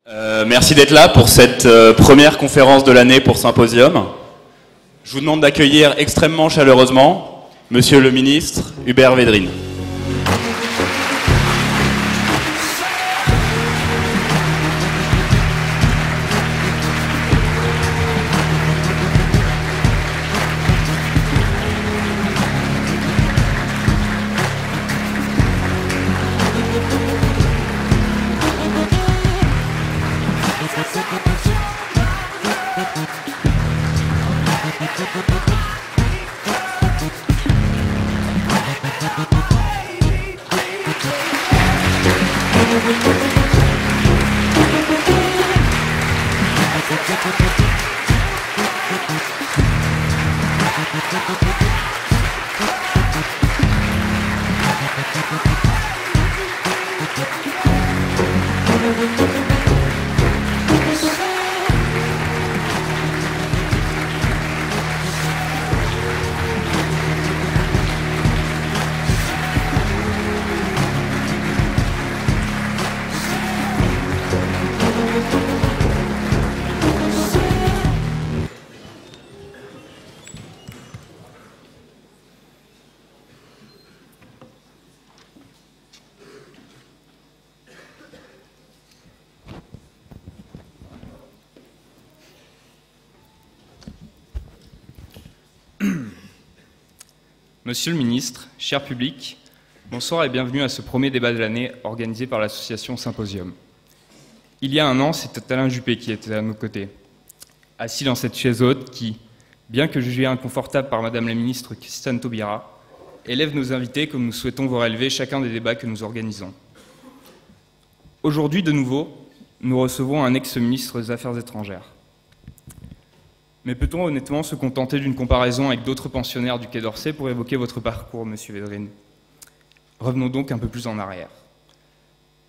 Merci d'être là pour cette première conférence de l'année pour Symposium. Je vous demande d'accueillir extrêmement chaleureusement Monsieur le ministre Hubert Védrine. Monsieur le ministre, cher public, bonsoir et bienvenue à ce premier débat de l'année organisé par l'association Symposium. Il y a un an, c'était Alain Juppé qui était à nos côtés, assis dans cette chaise haute qui, bien que jugée inconfortable par Madame la ministre Christiane Taubira, élève nos invités comme nous souhaitons voir élever chacun des débats que nous organisons. Aujourd'hui, de nouveau, nous recevons un ex-ministre des Affaires étrangères. Mais peut-on honnêtement se contenter d'une comparaison avec d'autres pensionnaires du Quai d'Orsay pour évoquer votre parcours, Monsieur Védrine? Revenons donc un peu plus en arrière.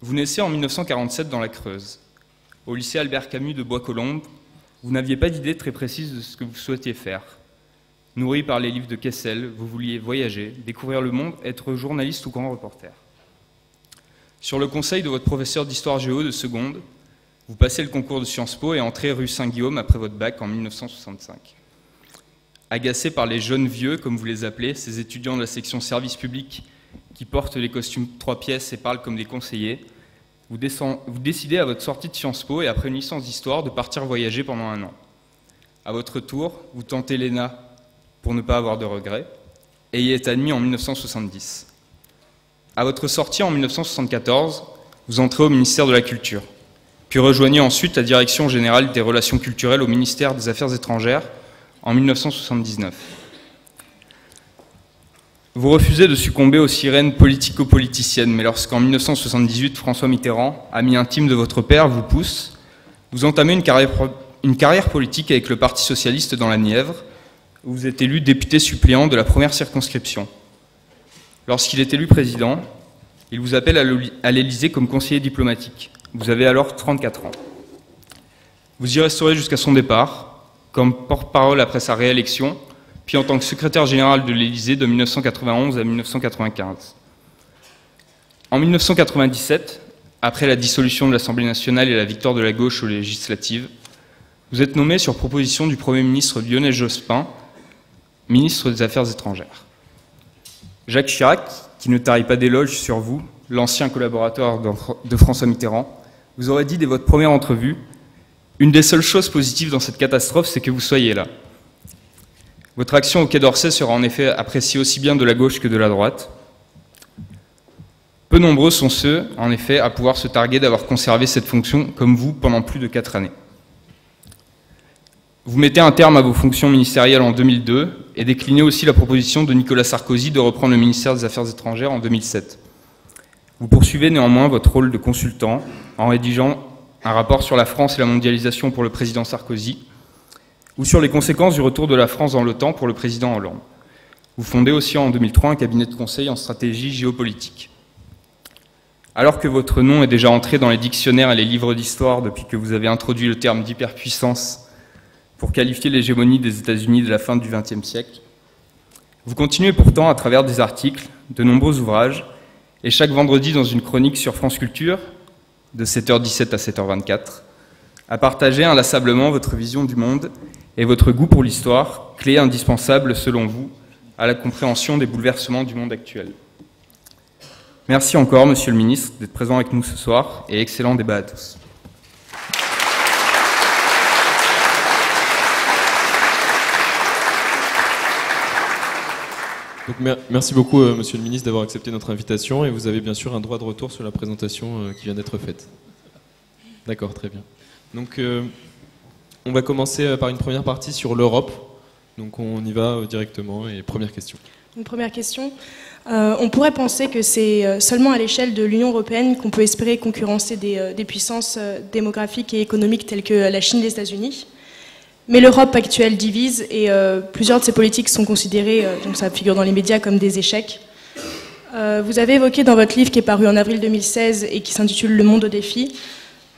Vous naissez en 1947 dans la Creuse. Au lycée Albert Camus de Bois-Colombes, vous n'aviez pas d'idée très précise de ce que vous souhaitiez faire. Nourri par les livres de Kessel, vous vouliez voyager, découvrir le monde, être journaliste ou grand reporter. Sur le conseil de votre professeur d'histoire géo de seconde, vous passez le concours de Sciences Po et entrez rue Saint-Guillaume après votre bac en 1965. Agacé par les jeunes vieux, comme vous les appelez, ces étudiants de la section service public qui portent les costumes 3 pièces et parlent comme des conseillers, vous décidez à votre sortie de Sciences Po et après une licence d'histoire de partir voyager pendant un an. À votre tour, vous tentez l'ENA pour ne pas avoir de regrets et y êtes admis en 1970. À votre sortie en 1974, vous entrez au ministère de la Culture. Puis rejoignez ensuite la Direction générale des relations culturelles au ministère des Affaires étrangères en 1979. Vous refusez de succomber aux sirènes politico-politiciennes, mais lorsqu'en 1978, François Mitterrand, ami intime de votre père, vous pousse, vous entamez une carrière politique avec le Parti socialiste dans la Nièvre, où vous êtes élu député suppléant de la première circonscription. Lorsqu'il est élu président, il vous appelle à l'Élysée comme conseiller diplomatique. Vous avez alors 34 ans. Vous y resterez jusqu'à son départ, comme porte-parole après sa réélection, puis en tant que secrétaire général de l'Élysée de 1991 à 1995. En 1997, après la dissolution de l'Assemblée nationale et la victoire de la gauche aux législatives, vous êtes nommé sur proposition du Premier ministre Lionel Jospin, ministre des Affaires étrangères. Jacques Chirac, qui ne tarit pas d'éloges sur vous, l'ancien collaborateur de François Mitterrand, vous aurait dit dès votre première entrevue « Une des seules choses positives dans cette catastrophe, c'est que vous soyez là ». Votre action au Quai d'Orsay sera en effet appréciée aussi bien de la gauche que de la droite. Peu nombreux sont ceux, en effet, à pouvoir se targuer d'avoir conservé cette fonction comme vous pendant plus de 4 années. Vous mettez un terme à vos fonctions ministérielles en 2002 et déclinez aussi la proposition de Nicolas Sarkozy de reprendre le ministère des Affaires étrangères en 2007. Vous poursuivez néanmoins votre rôle de consultant en rédigeant un rapport sur la France et la mondialisation pour le président Sarkozy ou sur les conséquences du retour de la France dans l'OTAN pour le président Hollande. Vous fondez aussi en 2003 un cabinet de conseil en stratégie géopolitique. Alors que votre nom est déjà entré dans les dictionnaires et les livres d'histoire depuis que vous avez introduit le terme d'hyperpuissance pour qualifier l'hégémonie des États-Unis de la fin du XXe siècle, vous continuez pourtant à travers des articles, de nombreux ouvrages, et chaque vendredi dans une chronique sur France Culture, de 7h17 à 7h24, à partager inlassablement votre vision du monde et votre goût pour l'histoire, clé indispensable selon vous à la compréhension des bouleversements du monde actuel. Merci encore, Monsieur le Ministre, d'être présent avec nous ce soir et excellent débat à tous. Donc, merci beaucoup, Monsieur le Ministre, d'avoir accepté notre invitation, et vous avez bien sûr un droit de retour sur la présentation qui vient d'être faite. D'accord, très bien. Donc, on va commencer par une première partie sur l'Europe. Donc, on y va directement, et première question. Une première question. On pourrait penser que c'est seulement à l'échelle de l'Union européenne qu'on peut espérer concurrencer des puissances démographiques et économiques telles que la Chine et les États-Unis. Mais l'Europe actuelle divise et plusieurs de ses politiques sont considérées, donc ça figure dans les médias, comme des échecs. Vous avez évoqué dans votre livre qui est paru en avril 2016 et qui s'intitule « Le monde au défi »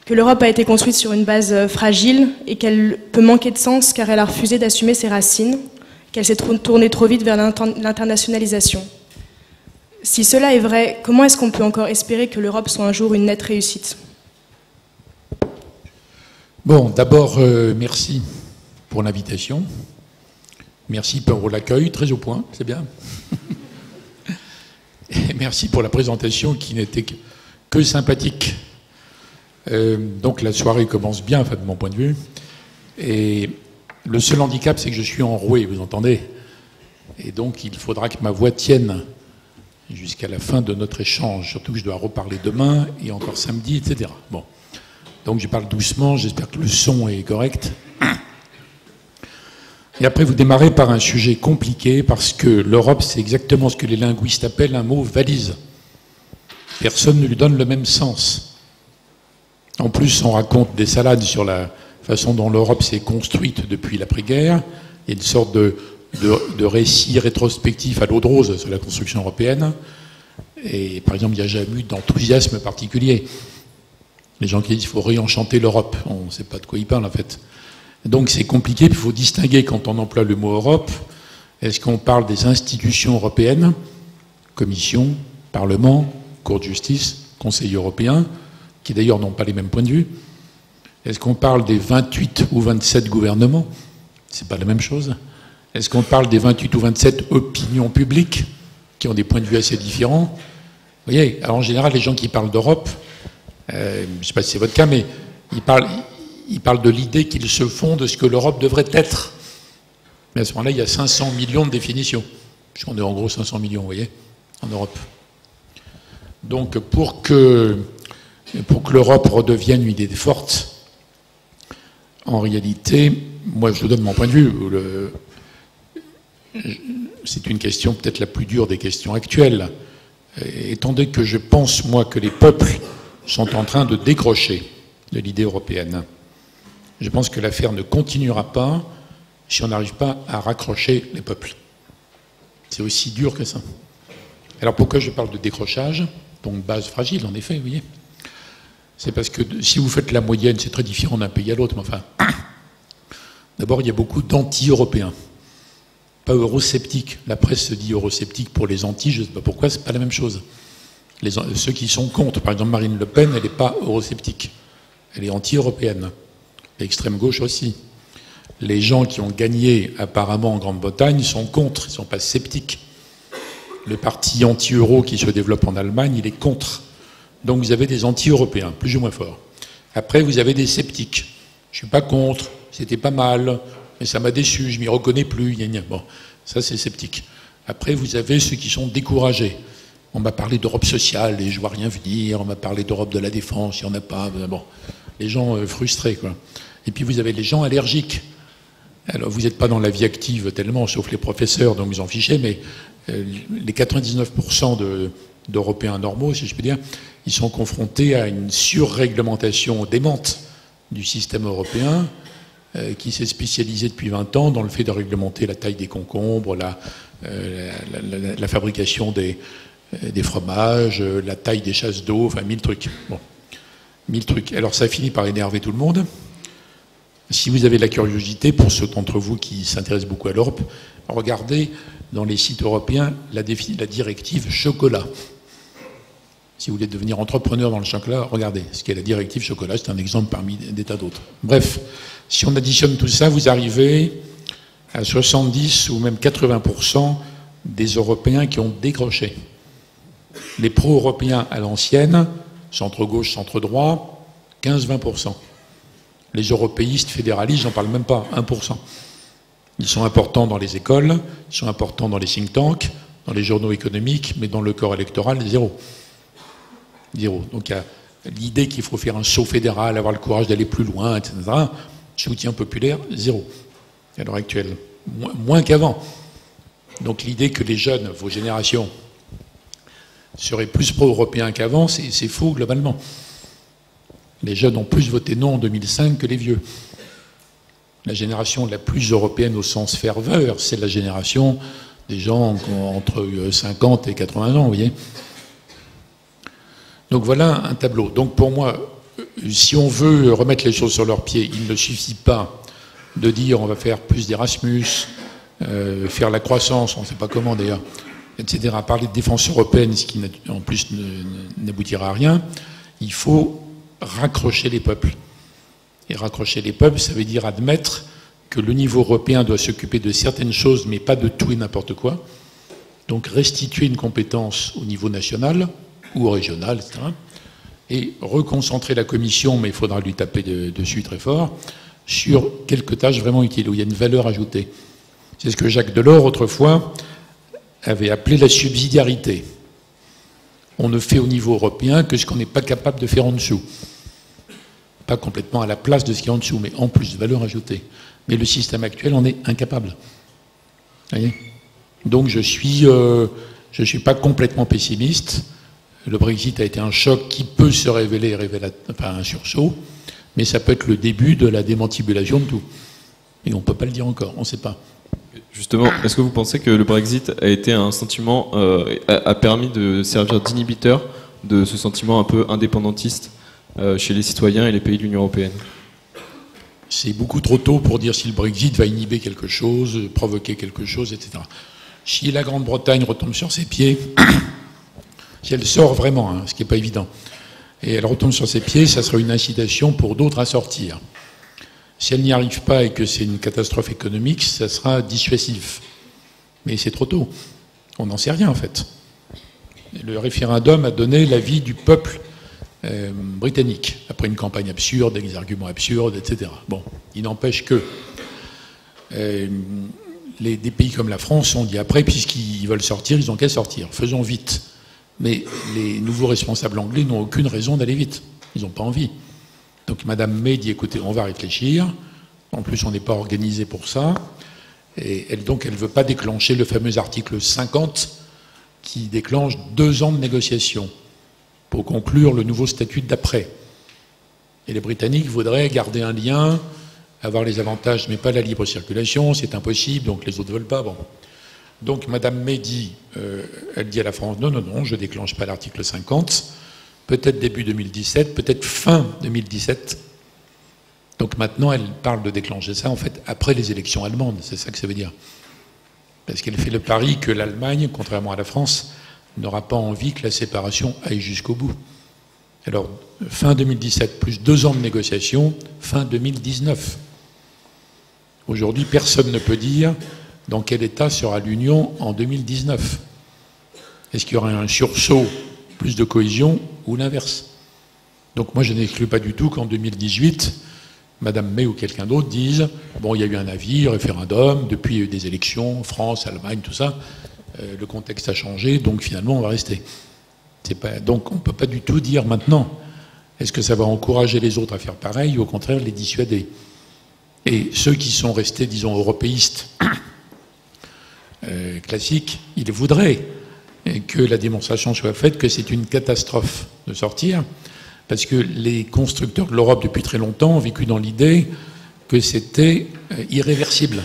que l'Europe a été construite sur une base fragile et qu'elle peut manquer de sens car elle a refusé d'assumer ses racines, qu'elle s'est tournée trop vite vers l'internationalisation. Si cela est vrai, comment est-ce qu'on peut encore espérer que l'Europe soit un jour une nette réussite ? Bon, d'abord, merci pour l'invitation. Merci pour l'accueil, très au point, c'est bien. Et merci pour la présentation qui n'était que sympathique. Donc la soirée commence bien, enfin, de mon point de vue. Et le seul handicap, c'est que je suis enroué, vous entendez ? Et donc il faudra que ma voix tienne jusqu'à la fin de notre échange, surtout que je dois reparler demain et encore samedi, etc. Bon. Donc je parle doucement, j'espère que le son est correct. Et après, vous démarrez par un sujet compliqué, parce que l'Europe, c'est exactement ce que les linguistes appellent un mot valise. Personne ne lui donne le même sens. En plus, on raconte des salades sur la façon dont l'Europe s'est construite depuis l'après-guerre. Il y a une sorte de récit rétrospectif à l'eau de rose sur la construction européenne. Et par exemple, il n'y a jamais eu d'enthousiasme particulier. Les gens qui disent qu'il faut réenchanter l'Europe, on ne sait pas de quoi ils parlent en fait. Donc c'est compliqué, il faut distinguer quand on emploie le mot Europe. Est-ce qu'on parle des institutions européennes, Commission, Parlement, Cour de justice, Conseil européen, qui d'ailleurs n'ont pas les mêmes points de vue? Est-ce qu'on parle des 28 ou 27 gouvernements? C'est pas la même chose. Est-ce qu'on parle des 28 ou 27 opinions publiques, qui ont des points de vue assez différents? Vous voyez, alors en général, les gens qui parlent d'Europe, je ne sais pas si c'est votre cas, mais ils parlent de l'idée qu'ils se font de ce que l'Europe devrait être. Mais à ce moment-là, il y a 500 millions de définitions. Puisqu'on est en gros 500 millions, vous voyez, en Europe. Donc, pour que l'Europe redevienne une idée forte, en réalité, moi, je vous donne mon point de vue. C'est une question peut-être la plus dure des questions actuelles. Étant donné que je pense, moi, que les peuples sont en train de décrocher de l'idée européenne. Je pense que l'affaire ne continuera pas si on n'arrive pas à raccrocher les peuples. C'est aussi dur que ça. Alors pourquoi je parle de décrochage? Donc base fragile, en effet, vous voyez. C'est parce que si vous faites la moyenne, c'est très différent d'un pays à l'autre, mais enfin... D'abord, il y a beaucoup d'anti-européens. Pas eurosceptiques. La presse se dit eurosceptique pour les anti, je ne sais pas pourquoi, c'est pas la même chose. Ceux qui sont contre, par exemple Marine Le Pen, elle n'est pas eurosceptique. Elle est anti-européenne. L'extrême gauche aussi. Les gens qui ont gagné apparemment en Grande-Bretagne sont contre, ils ne sont pas sceptiques. Le parti anti-euro qui se développe en Allemagne, il est contre. Donc vous avez des anti-européens, plus ou moins forts. Après, vous avez des sceptiques. Je ne suis pas contre, c'était pas mal, mais ça m'a déçu, je ne m'y reconnais plus. Bon, ça c'est sceptique. Après, vous avez ceux qui sont découragés. On m'a parlé d'Europe sociale et je ne vois rien venir. On m'a parlé d'Europe de la défense, il n'y en a pas. Bon, les gens frustrés, quoi. Et puis vous avez les gens allergiques. Alors vous n'êtes pas dans la vie active tellement, sauf les professeurs, donc vous en fichez, mais les 99% d'Européens normaux, si je peux dire, ils sont confrontés à une surréglementation démente du système européen qui s'est spécialisé depuis 20 ans dans le fait de réglementer la taille des concombres, la fabrication des fromages, la taille des chasses d'eau, enfin 1000 trucs. Bon, 1000 trucs. Alors ça finit par énerver tout le monde. Si vous avez de la curiosité, pour ceux d'entre vous qui s'intéressent beaucoup à l'Europe, regardez dans les sites européens la directive chocolat. Si vous voulez devenir entrepreneur dans le chocolat, regardez, ce qu'est la directive chocolat, c'est un exemple parmi des tas d'autres. Bref, si on additionne tout ça, vous arrivez à 70 ou même 80% des Européens qui ont décroché. Les pro-européens à l'ancienne, centre-gauche, centre-droit, 15-20%. Les européistes, fédéralistes, j'en parle même pas, 1%. Ils sont importants dans les écoles, ils sont importants dans les think tanks, dans les journaux économiques, mais dans le corps électoral, zéro. Zéro. Donc il y a l'idée qu'il faut faire un saut fédéral, avoir le courage d'aller plus loin, etc. Soutien populaire, zéro, à l'heure actuelle. Moins qu'avant. Donc l'idée que les jeunes, vos générations, seraient plus pro-européens qu'avant, c'est faux globalement. Les jeunes ont plus voté non en 2005 que les vieux. La génération la plus européenne au sens ferveur, c'est la génération des gens entre 50 et 80 ans, vous voyez. Donc voilà un tableau. Donc pour moi, si on veut remettre les choses sur leurs pieds, il ne suffit pas de dire on va faire plus d'Erasmus, faire la croissance, on ne sait pas comment d'ailleurs, etc. Parler de défense européenne, ce qui en plus n'aboutira à rien. Il faut raccrocher les peuples. Et raccrocher les peuples, ça veut dire admettre que le niveau européen doit s'occuper de certaines choses, mais pas de tout et n'importe quoi. Donc restituer une compétence au niveau national ou régional, etc. Et reconcentrer la Commission, mais il faudra lui taper dessus très fort, sur quelques tâches vraiment utiles, où il y a une valeur ajoutée. C'est ce que Jacques Delors, autrefois, avait appelé la subsidiarité. On ne fait au niveau européen que ce qu'on n'est pas capable de faire en dessous. Pas complètement à la place de ce qui est en dessous, mais en plus de valeur ajoutée. Mais le système actuel en est incapable. Vous voyez ? Donc je suis pas complètement pessimiste. Le Brexit a été un choc qui peut se révéler un sursaut, mais ça peut être le début de la démantibulation de tout. Et on ne peut pas le dire encore, on ne sait pas. Justement, est-ce que vous pensez que le Brexit a été un sentiment, a permis de servir d'inhibiteur de ce sentiment un peu indépendantiste chez les citoyens et les pays de l'Union européenne? C'est beaucoup trop tôt pour dire si le Brexit va inhiber quelque chose, provoquer quelque chose, etc. Si la Grande-Bretagne retombe sur ses pieds, si elle sort vraiment, ce qui n'est pas évident, et elle retombe sur ses pieds, ça sera une incitation pour d'autres à sortir. Si elle n'y arrive pas et que c'est une catastrophe économique, ça sera dissuasif. Mais c'est trop tôt. On n'en sait rien, en fait. Le référendum a donné l'avis du peuple britannique, après une campagne absurde, des arguments absurdes, etc. Bon, il n'empêche que des pays comme la France ont dit après, puisqu'ils veulent sortir, ils n'ont qu'à sortir. Faisons vite. Mais les nouveaux responsables anglais n'ont aucune raison d'aller vite. Ils n'ont pas envie. Donc Madame May dit, écoutez, on va réfléchir. En plus, on n'est pas organisé pour ça. Et donc, elle ne veut pas déclencher le fameux article 50 qui déclenche 2 ans de négociations pour conclure le nouveau statut d'après. Et les Britanniques voudraient garder un lien, avoir les avantages, mais pas la libre circulation. C'est impossible, donc les autres ne veulent pas. Bon. Donc Madame May dit, elle dit à la France, non, je ne déclenche pas l'article 50. Peut-être début 2017, peut-être fin 2017. Donc maintenant, elle parle de déclencher ça, en fait, après les élections allemandes. C'est ça que ça veut dire. Parce qu'elle fait le pari que l'Allemagne, contrairement à la France, n'aura pas envie que la séparation aille jusqu'au bout. Alors, fin 2017, plus 2 ans de négociations, fin 2019. Aujourd'hui, personne ne peut dire dans quel état sera l'Union en 2019. Est-ce qu'il y aura un sursaut, plus de cohésion, ou l'inverse? Donc moi, je n'exclus pas du tout qu'en 2018, Madame May ou quelqu'un d'autre dise « Bon, il y a eu un avis, référendum, depuis il y a eu des élections, France, Allemagne, tout ça, le contexte a changé, donc finalement, on va rester. » Donc on ne peut pas du tout dire maintenant, est-ce que ça va encourager les autres à faire pareil, ou au contraire les dissuader? Et ceux qui sont restés, disons, européistes classiques, ils voudraient que la démonstration soit faite que c'est une catastrophe de sortir, parce que les constructeurs de l'Europe depuis très longtemps ont vécu dans l'idée que c'était irréversible.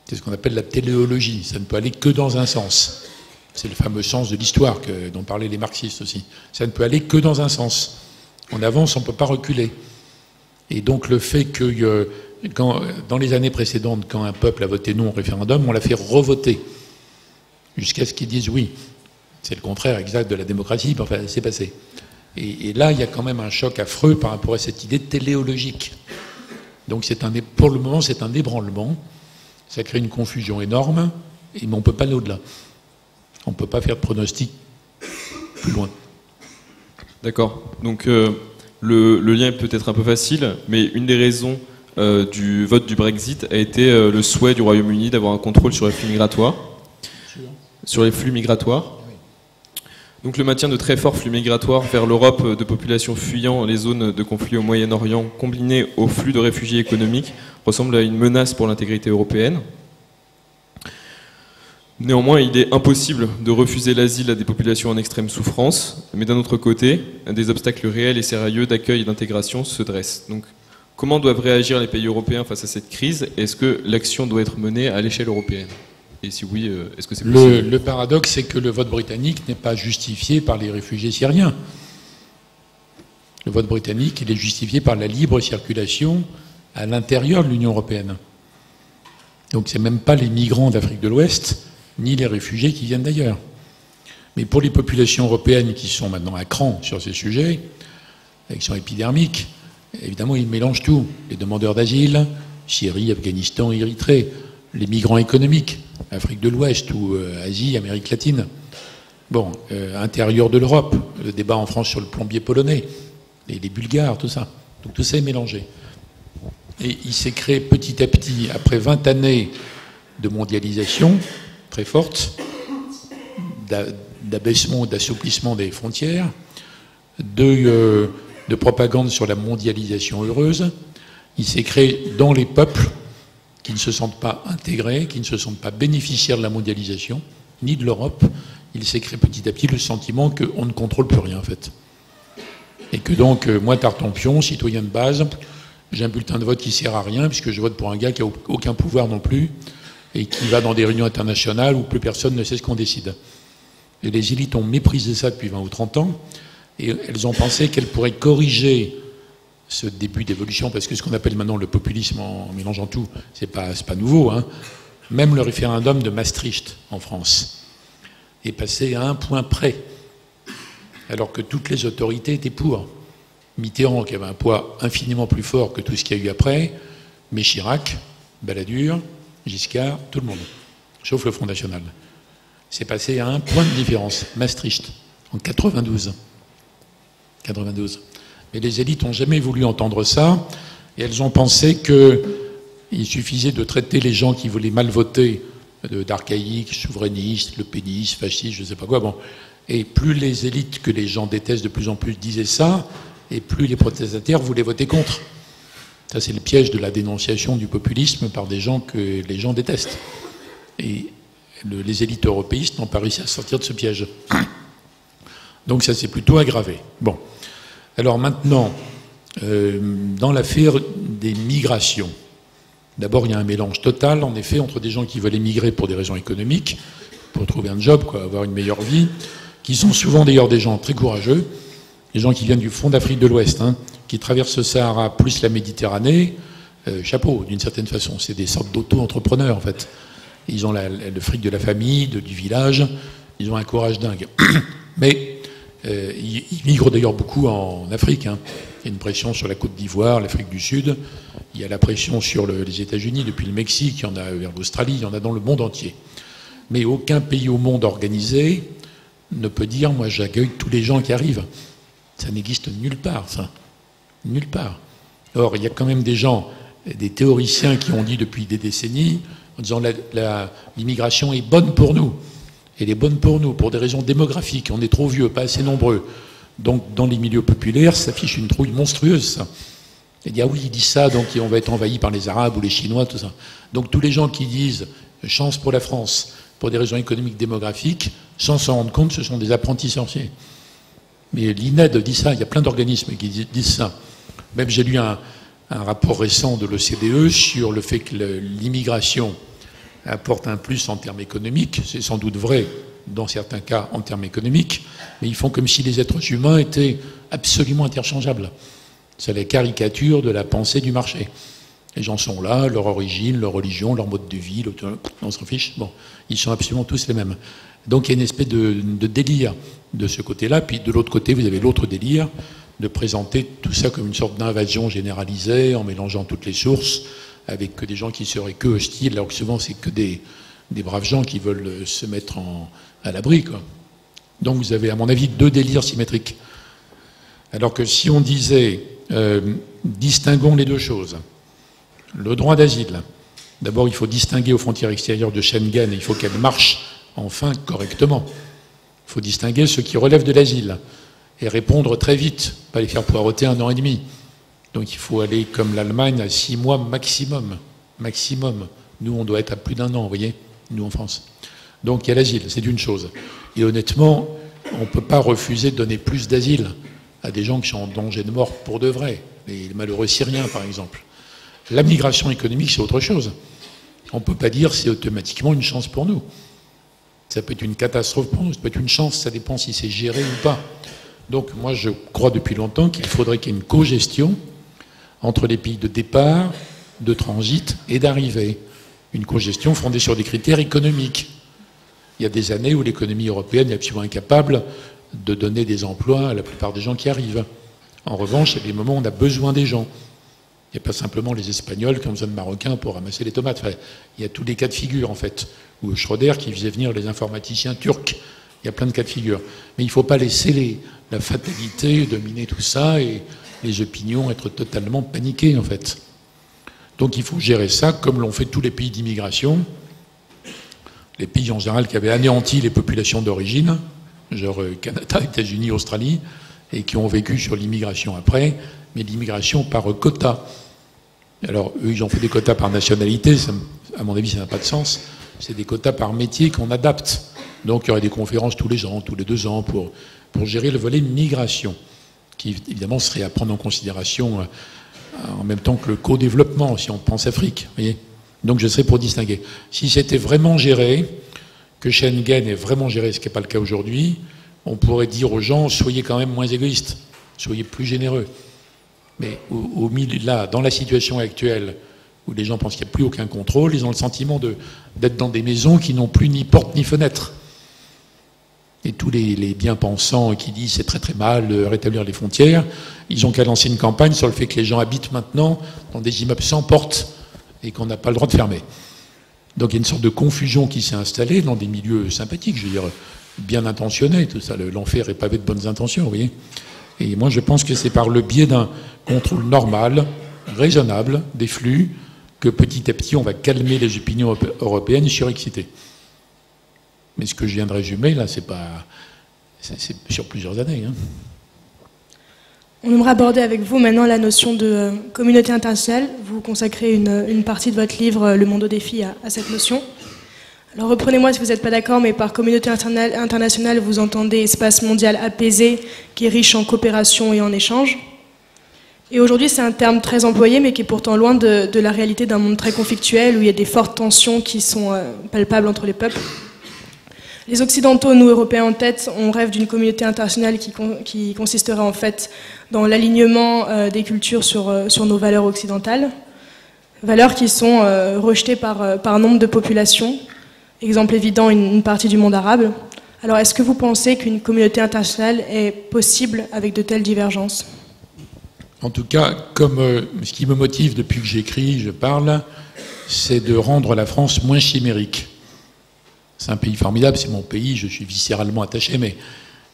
C'est ce qu'on appelle la téléologie, ça ne peut aller que dans un sens. C'est le fameux sens de l'histoire dont parlaient les marxistes aussi. Ça ne peut aller que dans un sens. On avance, on ne peut pas reculer. Et donc le fait que dans les années précédentes, quand un peuple a voté non au référendum, on l'a fait revoter, jusqu'à ce qu'ils disent oui. C'est le contraire exact de la démocratie, enfin, c'est passé. Et là, il y a quand même un choc affreux par rapport à cette idée téléologique. Donc pour le moment, c'est un ébranlement. Ça crée une confusion énorme, mais on ne peut pas aller au-delà. On ne peut pas faire de pronostic plus loin. D'accord. Donc le lien est peut-être un peu facile, mais une des raisons du vote du Brexit a été le souhait du Royaume-Uni d'avoir un contrôle sur les flux migratoires. Sur les flux migratoires. Donc le maintien de très forts flux migratoires vers l'Europe de populations fuyant les zones de conflit au Moyen-Orient, combiné aux flux de réfugiés économiques, ressemble à une menace pour l'intégrité européenne. Néanmoins, il est impossible de refuser l'asile à des populations en extrême souffrance, mais d'un autre côté, des obstacles réels et sérieux d'accueil et d'intégration se dressent. Donc, comment doivent réagir les pays européens face à cette crise? Est-ce que l'action doit être menée à l'échelle européenne? Et si oui, est-ce que c'est possible? Le paradoxe, c'est que le vote britannique n'est pas justifié par les réfugiés syriens. Le vote britannique, il est justifié par la libre circulation à l'intérieur de l'Union européenne. Donc c'est même pas les migrants d'Afrique de l'Ouest, ni les réfugiés qui viennent d'ailleurs. Mais pour les populations européennes qui sont maintenant à cran sur ces sujets, qui sont épidermiques, évidemment, ils mélangent tout. Les demandeurs d'asile, Syrie, Afghanistan, Érythrée, les migrants économiques, Afrique de l'Ouest ou Asie, Amérique latine. Bon, intérieur de l'Europe, le débat en France sur le plombier polonais, les Bulgares, tout ça. Donc tout ça est mélangé. Et il s'est créé petit à petit, après 20 années de mondialisation très forte, d'abaissement, d'assouplissement des frontières, de propagande sur la mondialisation heureuse, il s'est créé dans les peuples qui ne se sentent pas intégrés, qui ne se sentent pas bénéficiaires de la mondialisation, ni de l'Europe, il s'est créé petit à petit le sentiment qu'on ne contrôle plus rien, en fait. Et que donc, moi, Tartampion, citoyen de base, j'ai un bulletin de vote qui ne sert à rien, puisque je vote pour un gars qui n'a aucun pouvoir non plus, et qui va dans des réunions internationales où plus personne ne sait ce qu'on décide. Et les élites ont méprisé ça depuis 20 ou 30 ans, et elles ont pensé qu'elles pourraient corriger ce début d'évolution, parce que ce qu'on appelle maintenant le populisme en mélangeant tout, c'est pas nouveau, hein. Même le référendum de Maastricht en France est passé à un point près, alors que toutes les autorités étaient pour. Mitterrand, qui avait un poids infiniment plus fort que tout ce qu'il y a eu après, mais Chirac, Balladur, Giscard, tout le monde, sauf le Front National. C'est passé à un point de différence, Maastricht, en 92. Mais les élites n'ont jamais voulu entendre ça, et elles ont pensé qu'il suffisait de traiter les gens qui voulaient mal voter d'archaïques, souverainistes, le pénistes, fascistes, je ne sais pas quoi. Bon. Et plus les élites que les gens détestent de plus en plus disaient ça, et plus les protestataires voulaient voter contre. Ça, c'est le piège de la dénonciation du populisme par des gens que les gens détestent. Et les élites européistes n'ont pas réussi à sortir de ce piège. Donc ça s'est plutôt aggravé. Bon. Alors maintenant, dans l'affaire des migrations, d'abord il y a un mélange total, en effet, entre des gens qui veulent émigrer pour des raisons économiques, pour trouver un job, quoi, avoir une meilleure vie, qui sont souvent d'ailleurs des gens très courageux, des gens qui viennent du fond d'Afrique de l'Ouest, hein, qui traversent le Sahara plus la Méditerranée, chapeau, d'une certaine façon, c'est des sortes d'auto-entrepreneurs en fait. Ils ont le fric de la famille, du village, ils ont un courage dingue. Mais ils migrent d'ailleurs beaucoup en Afrique. Hein. Il y a une pression sur la Côte d'Ivoire, l'Afrique du Sud. Il y a la pression sur les États-Unis, depuis le Mexique, il y en a vers l'Australie, il y en a dans le monde entier. Mais aucun pays au monde organisé ne peut dire « moi j'accueille tous les gens qui arrivent ». Ça n'existe nulle part, ça. Nulle part. Or, il y a quand même des gens, des théoriciens qui ont dit depuis des décennies, en disant l'immigration est bonne pour nous. Elle est bonne pour nous, pour des raisons démographiques. On est trop vieux, pas assez nombreux. Donc, dans les milieux populaires, ça affiche une trouille monstrueuse, ça. Et dire, ah oui, il dit ça, donc on va être envahi par les Arabes ou les Chinois, tout ça. Donc, tous les gens qui disent chance pour la France, pour des raisons économiques, démographiques, sans s'en rendre compte, ce sont des apprentis sorciers. Mais l'INED dit ça, il y a plein d'organismes qui disent ça. Même j'ai lu un rapport récent de l'OCDE sur le fait que l'immigration apporte un plus en termes économiques. C'est sans doute vrai dans certains cas en termes économiques, mais ils font comme si les êtres humains étaient absolument interchangeables. C'est la caricature de la pensée du marché. Les gens sont là, leur origine, leur religion, leur mode de vie, on s'en fiche. Bon, ils sont absolument tous les mêmes. Donc il y a une espèce de délire de ce côté-là. Puis de l'autre côté, vous avez l'autre délire de présenter tout ça comme une sorte d'invasion généralisée en mélangeant toutes les sources avec que des gens qui seraient que hostiles, alors que souvent c'est que des braves gens qui veulent se mettre à l'abri, quoi. Donc vous avez, à mon avis, deux délires symétriques. Alors que si on disait, distinguons les deux choses, le droit d'asile, d'abord il faut distinguer aux frontières extérieures de Schengen, et il faut qu'elles marchent enfin correctement. Il faut distinguer ceux qui relèvent de l'asile et répondre très vite, pas les faire poireauter 1 an et demi. Donc il faut aller comme l'Allemagne à 6 mois maximum. Maximum. Nous, on doit être à plus d'1 an, vous voyez, nous en France. Donc il y a l'asile, c'est une chose. Et honnêtement, on ne peut pas refuser de donner plus d'asile à des gens qui sont en danger de mort pour de vrai. Les malheureux Syriens, par exemple. La migration économique, c'est autre chose. On ne peut pas dire c'est automatiquement une chance pour nous. Ça peut être une catastrophe pour nous, ça peut être une chance, ça dépend si c'est géré ou pas. Donc moi, je crois depuis longtemps qu'il faudrait qu'il y ait une co-gestion entre les pays de départ, de transit et d'arrivée. Une co-gestion fondée sur des critères économiques. Il y a des années où l'économie européenne est absolument incapable de donner des emplois à la plupart des gens qui arrivent. En revanche, il y a des moments où on a besoin des gens. Il n'y a pas simplement les Espagnols qui ont besoin de Marocains pour ramasser les tomates. Enfin, il y a tous les cas de figure, en fait. Ou Schröder qui faisait venir les informaticiens turcs. Il y a plein de cas de figure. Mais il ne faut pas laisser la fatalité dominer tout ça et les opinions être totalement paniquées, en fait. Donc il faut gérer ça comme l'ont fait tous les pays d'immigration. Les pays en général qui avaient anéanti les populations d'origine, genre Canada, États-Unis, Australie, et qui ont vécu sur l'immigration après, mais l'immigration par quota. Alors, eux, ils ont fait des quotas par nationalité, ça, à mon avis, ça n'a pas de sens. C'est des quotas par métier qu'on adapte. Donc, il y aurait des conférences tous les ans, tous les 2 ans, pour gérer le volet migration, qui, évidemment, serait à prendre en considération en même temps que le co-développement, si on pense Afrique, vous voyez. Donc, je serais pour distinguer. Si c'était vraiment géré, que Schengen est vraiment géré, ce qui n'est pas le cas aujourd'hui, on pourrait dire aux gens, soyez quand même moins égoïstes, soyez plus généreux. Mais au milieu, là, dans la situation actuelle, où les gens pensent qu'il n'y a plus aucun contrôle, ils ont le sentiment d'être dans des maisons qui n'ont plus ni porte ni fenêtre. Et tous les bien-pensants qui disent c'est très très mal de rétablir les frontières, ils ont qu'à lancer une campagne sur le fait que les gens habitent maintenant dans des immeubles sans porte et qu'on n'a pas le droit de fermer. Donc il y a une sorte de confusion qui s'est installée dans des milieux sympathiques, je veux dire, bien intentionnés, tout ça. L'enfer est pavé de bonnes intentions, vous voyez. Et moi je pense que c'est par le biais d'un contrôle normal, raisonnable, des flux, que petit à petit on va calmer les opinions européennes surexcitées. Mais ce que je viens de résumer, là, c'est sur plusieurs années. Hein. On aimerait aborder avec vous maintenant la notion de communauté internationale. Vous consacrez une partie de votre livre, Le Monde au défi, à cette notion. Alors reprenez-moi si vous n'êtes pas d'accord, mais par communauté internationale, vous entendez espace mondial apaisé, qui est riche en coopération et en échange. Et aujourd'hui, c'est un terme très employé, mais qui est pourtant loin de la réalité d'un monde très conflictuel, où il y a des fortes tensions qui sont palpables entre les peuples. Les Occidentaux, nous Européens en tête, on rêve d'une communauté internationale qui consisterait en fait dans l'alignement des cultures sur nos valeurs occidentales, valeurs qui sont rejetées par nombre de populations, exemple évident une partie du monde arabe. Alors est-ce que vous pensez qu'une communauté internationale est possible avec de telles divergences ? En tout cas, comme ce qui me motive depuis que j'écris, je parle, c'est de rendre la France moins chimérique. C'est un pays formidable, c'est mon pays, je suis viscéralement attaché, mais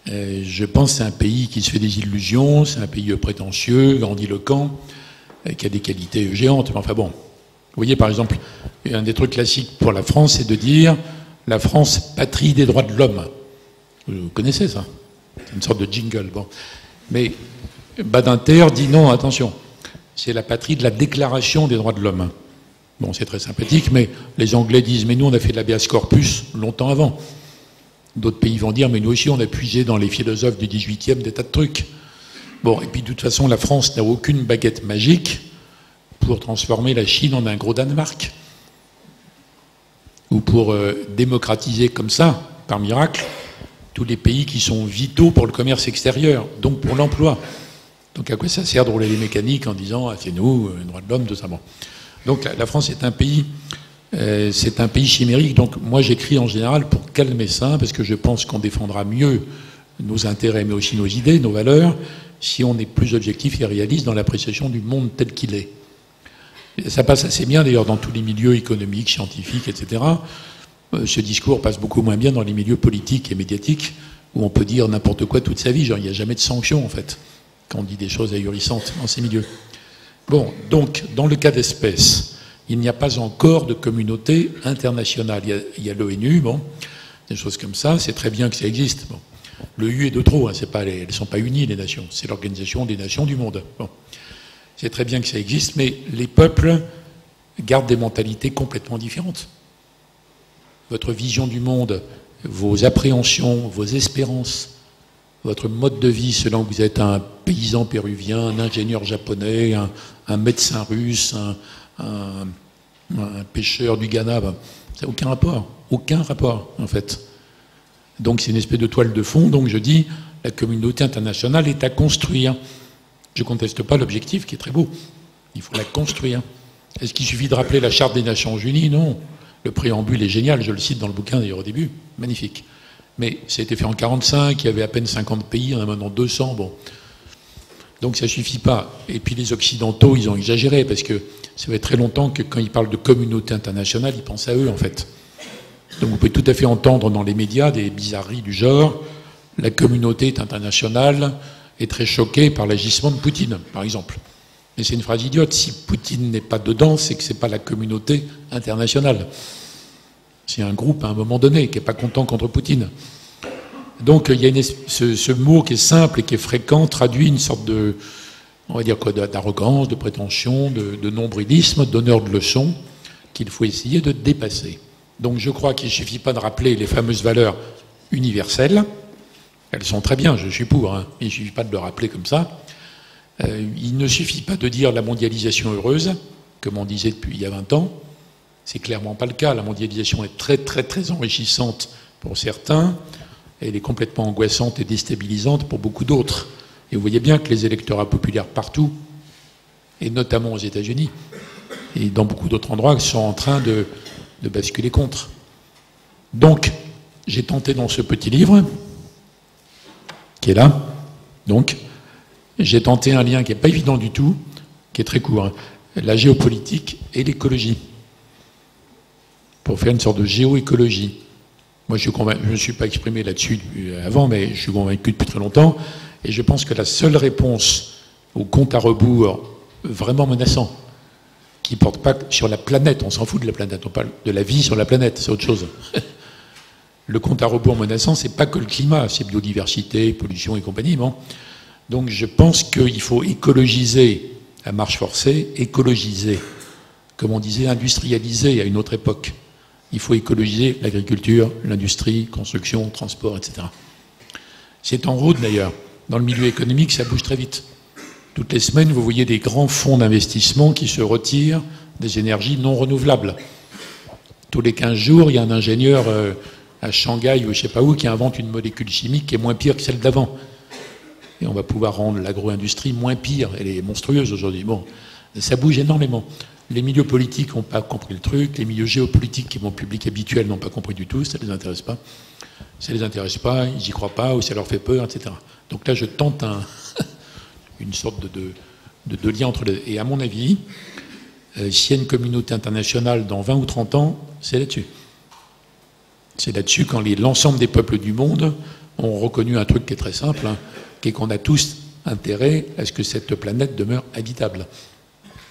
je pense que c'est un pays qui se fait des illusions, c'est un pays prétentieux, grandiloquent, qui a des qualités géantes. Enfin bon, vous voyez par exemple, un des trucs classiques pour la France, c'est de dire la France, patrie des droits de l'homme. Vous connaissez ça? C'est une sorte de jingle. Bon. Mais Badinter dit non, attention, c'est la patrie de la déclaration des droits de l'homme. Bon, c'est très sympathique, mais les Anglais disent « mais nous, on a fait de l'habeas corpus longtemps avant ». D'autres pays vont dire « mais nous aussi, on a puisé dans les philosophes du XVIIIe des tas de trucs ». Bon, et puis de toute façon, la France n'a aucune baguette magique pour transformer la Chine en un gros Danemark. Ou pour démocratiser comme ça, par miracle, tous les pays qui sont vitaux pour le commerce extérieur, donc pour l'emploi. Donc à quoi ça sert de rouler les mécaniques en disant « ah, c'est nous, les droits de l'homme, tout ça ». Bon. Donc la France est un pays chimérique. Donc moi j'écris en général pour calmer ça, parce que je pense qu'on défendra mieux nos intérêts, mais aussi nos idées, nos valeurs, si on est plus objectif et réaliste dans l'appréciation du monde tel qu'il est. Et ça passe assez bien d'ailleurs dans tous les milieux économiques, scientifiques, etc. Ce discours passe beaucoup moins bien dans les milieux politiques et médiatiques, où on peut dire n'importe quoi toute sa vie. Genre, il n'y a jamais de sanction, en fait, quand on dit des choses ahurissantes dans ces milieux. Bon, donc, dans le cas d'espèce, il n'y a pas encore de communauté internationale. Il y a l'ONU, bon, des choses comme ça, c'est très bien que ça existe. Bon. Le U est de trop, hein, elles ne sont pas unies, les nations. C'est l'Organisation des Nations du monde. Bon. C'est très bien que ça existe, mais les peuples gardent des mentalités complètement différentes. Votre vision du monde, vos appréhensions, vos espérances, votre mode de vie selon que vous êtes un paysan péruvien, un ingénieur japonais, un médecin russe, un pêcheur du Ghana, ben, ça n'a aucun rapport en fait. Donc c'est une espèce de toile de fond, donc je dis la communauté internationale est à construire. Je ne conteste pas l'objectif qui est très beau, il faut la construire. Est-ce qu'il suffit de rappeler la Charte des Nations Unies? Non. Le préambule est génial, je le cite dans le bouquin d'ailleurs au début, magnifique. Mais ça a été fait en 1945, il y avait à peine 50 pays, il y en a maintenant 200, bon. Donc ça ne suffit pas. Et puis les Occidentaux, ils ont exagéré, parce que ça fait très longtemps que quand ils parlent de communauté internationale, ils pensent à eux en fait. Donc vous pouvez tout à fait entendre dans les médias des bizarreries du genre, la communauté internationale est très choquée par l'agissement de Poutine, par exemple. Mais c'est une phrase idiote. Si Poutine n'est pas dedans, c'est que ce n'est pas la communauté internationale. C'est un groupe, à un moment donné, qui n'est pas content contre Poutine. Donc, il y a ce mot qui est simple et qui est fréquent traduit une sorte de, on va dire quoi, d'arrogance, de prétention, de nombrilisme, d'honneur de leçon, qu'il faut essayer de dépasser. Donc, je crois qu'il ne suffit pas de rappeler les fameuses valeurs universelles. Elles sont très bien, je suis pour, hein, mais il ne suffit pas de le rappeler comme ça. Il ne suffit pas de dire la mondialisation heureuse, comme on disait depuis il y a 20 ans. C'est clairement pas le cas. La mondialisation est très, très, très enrichissante pour certains. Elle est complètement angoissante et déstabilisante pour beaucoup d'autres. Et vous voyez bien que les électorats populaires partout, et notamment aux États-Unis, et dans beaucoup d'autres endroits, sont en train de basculer contre. Donc, j'ai tenté dans ce petit livre, qui est là, donc, j'ai tenté un lien qui n'est pas évident du tout, qui est très court, hein, la géopolitique et l'écologie, pour faire une sorte de géoécologie. Moi, je ne me suis pas exprimé là-dessus avant, mais je suis convaincu depuis très longtemps, et je pense que la seule réponse au compte à rebours vraiment menaçant, qui ne porte pas sur la planète, on s'en fout de la planète, on parle de la vie sur la planète, c'est autre chose. Le compte à rebours menaçant, c'est pas que le climat, c'est biodiversité, pollution et compagnie, bon. Donc je pense qu'il faut écologiser à marche forcée, écologiser, comme on disait, industrialiser à une autre époque. Il faut écologiser l'agriculture, l'industrie, construction, transport, etc. C'est en route d'ailleurs. Dans le milieu économique, ça bouge très vite. Toutes les semaines, vous voyez des grands fonds d'investissement qui se retirent des énergies non renouvelables. Tous les 15 jours, il y a un ingénieur à Shanghai ou je ne sais pas où qui invente une molécule chimique qui est moins pire que celle d'avant. Et on va pouvoir rendre l'agro-industrie moins pire. Elle est monstrueuse aujourd'hui. Bon, ça bouge énormément. Les milieux politiques n'ont pas compris le truc. Les milieux géopolitiques, qui sont publics habituels, n'ont pas compris du tout. Ça ne les intéresse pas. Ça ne les intéresse pas, ils n'y croient pas, ou ça leur fait peur, etc. Donc là, je tente une sorte de lien entre les... Et à mon avis, s'il y a une communauté internationale dans 20 ou 30 ans, c'est là-dessus. C'est là-dessus quand l'ensemble des peuples du monde ont reconnu un truc qui est très simple, hein, qui est qu'on a tous intérêt à ce que cette planète demeure habitable.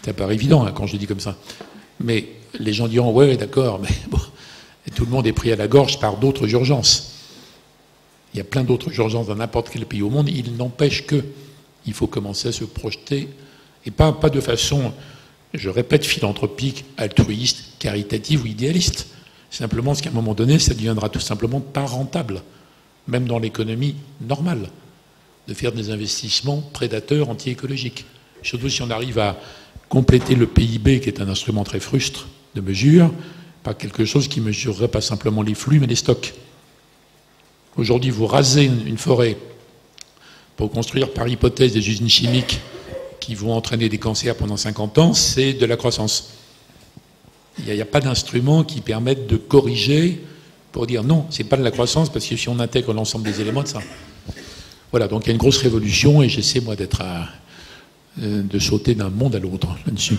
Ça paraît évident hein, quand je dis comme ça. Mais les gens diront, ouais, d'accord, mais bon, et tout le monde est pris à la gorge par d'autres urgences. Il y a plein d'autres urgences dans n'importe quel pays au monde. Il n'empêche qu'il faut commencer à se projeter, et pas de façon, je répète, philanthropique, altruiste, caritative ou idéaliste. Simplement parce qu'à un moment donné, ça deviendra tout simplement pas rentable, même dans l'économie normale, de faire des investissements prédateurs anti-écologiques. Surtout si on arrive à compléter le PIB, qui est un instrument très frustre de mesure, par quelque chose qui ne mesurerait pas simplement les flux, mais les stocks. Aujourd'hui, vous rasez une forêt pour construire par hypothèse des usines chimiques qui vont entraîner des cancers pendant 50 ans, c'est de la croissance. Il n'y a pas d'instrument qui permette de corriger pour dire non, c'est pas de la croissance, parce que si on intègre l'ensemble des éléments de ça. Voilà, donc il y a une grosse révolution et j'essaie, moi, de sauter d'un monde à l'autre là-dessus.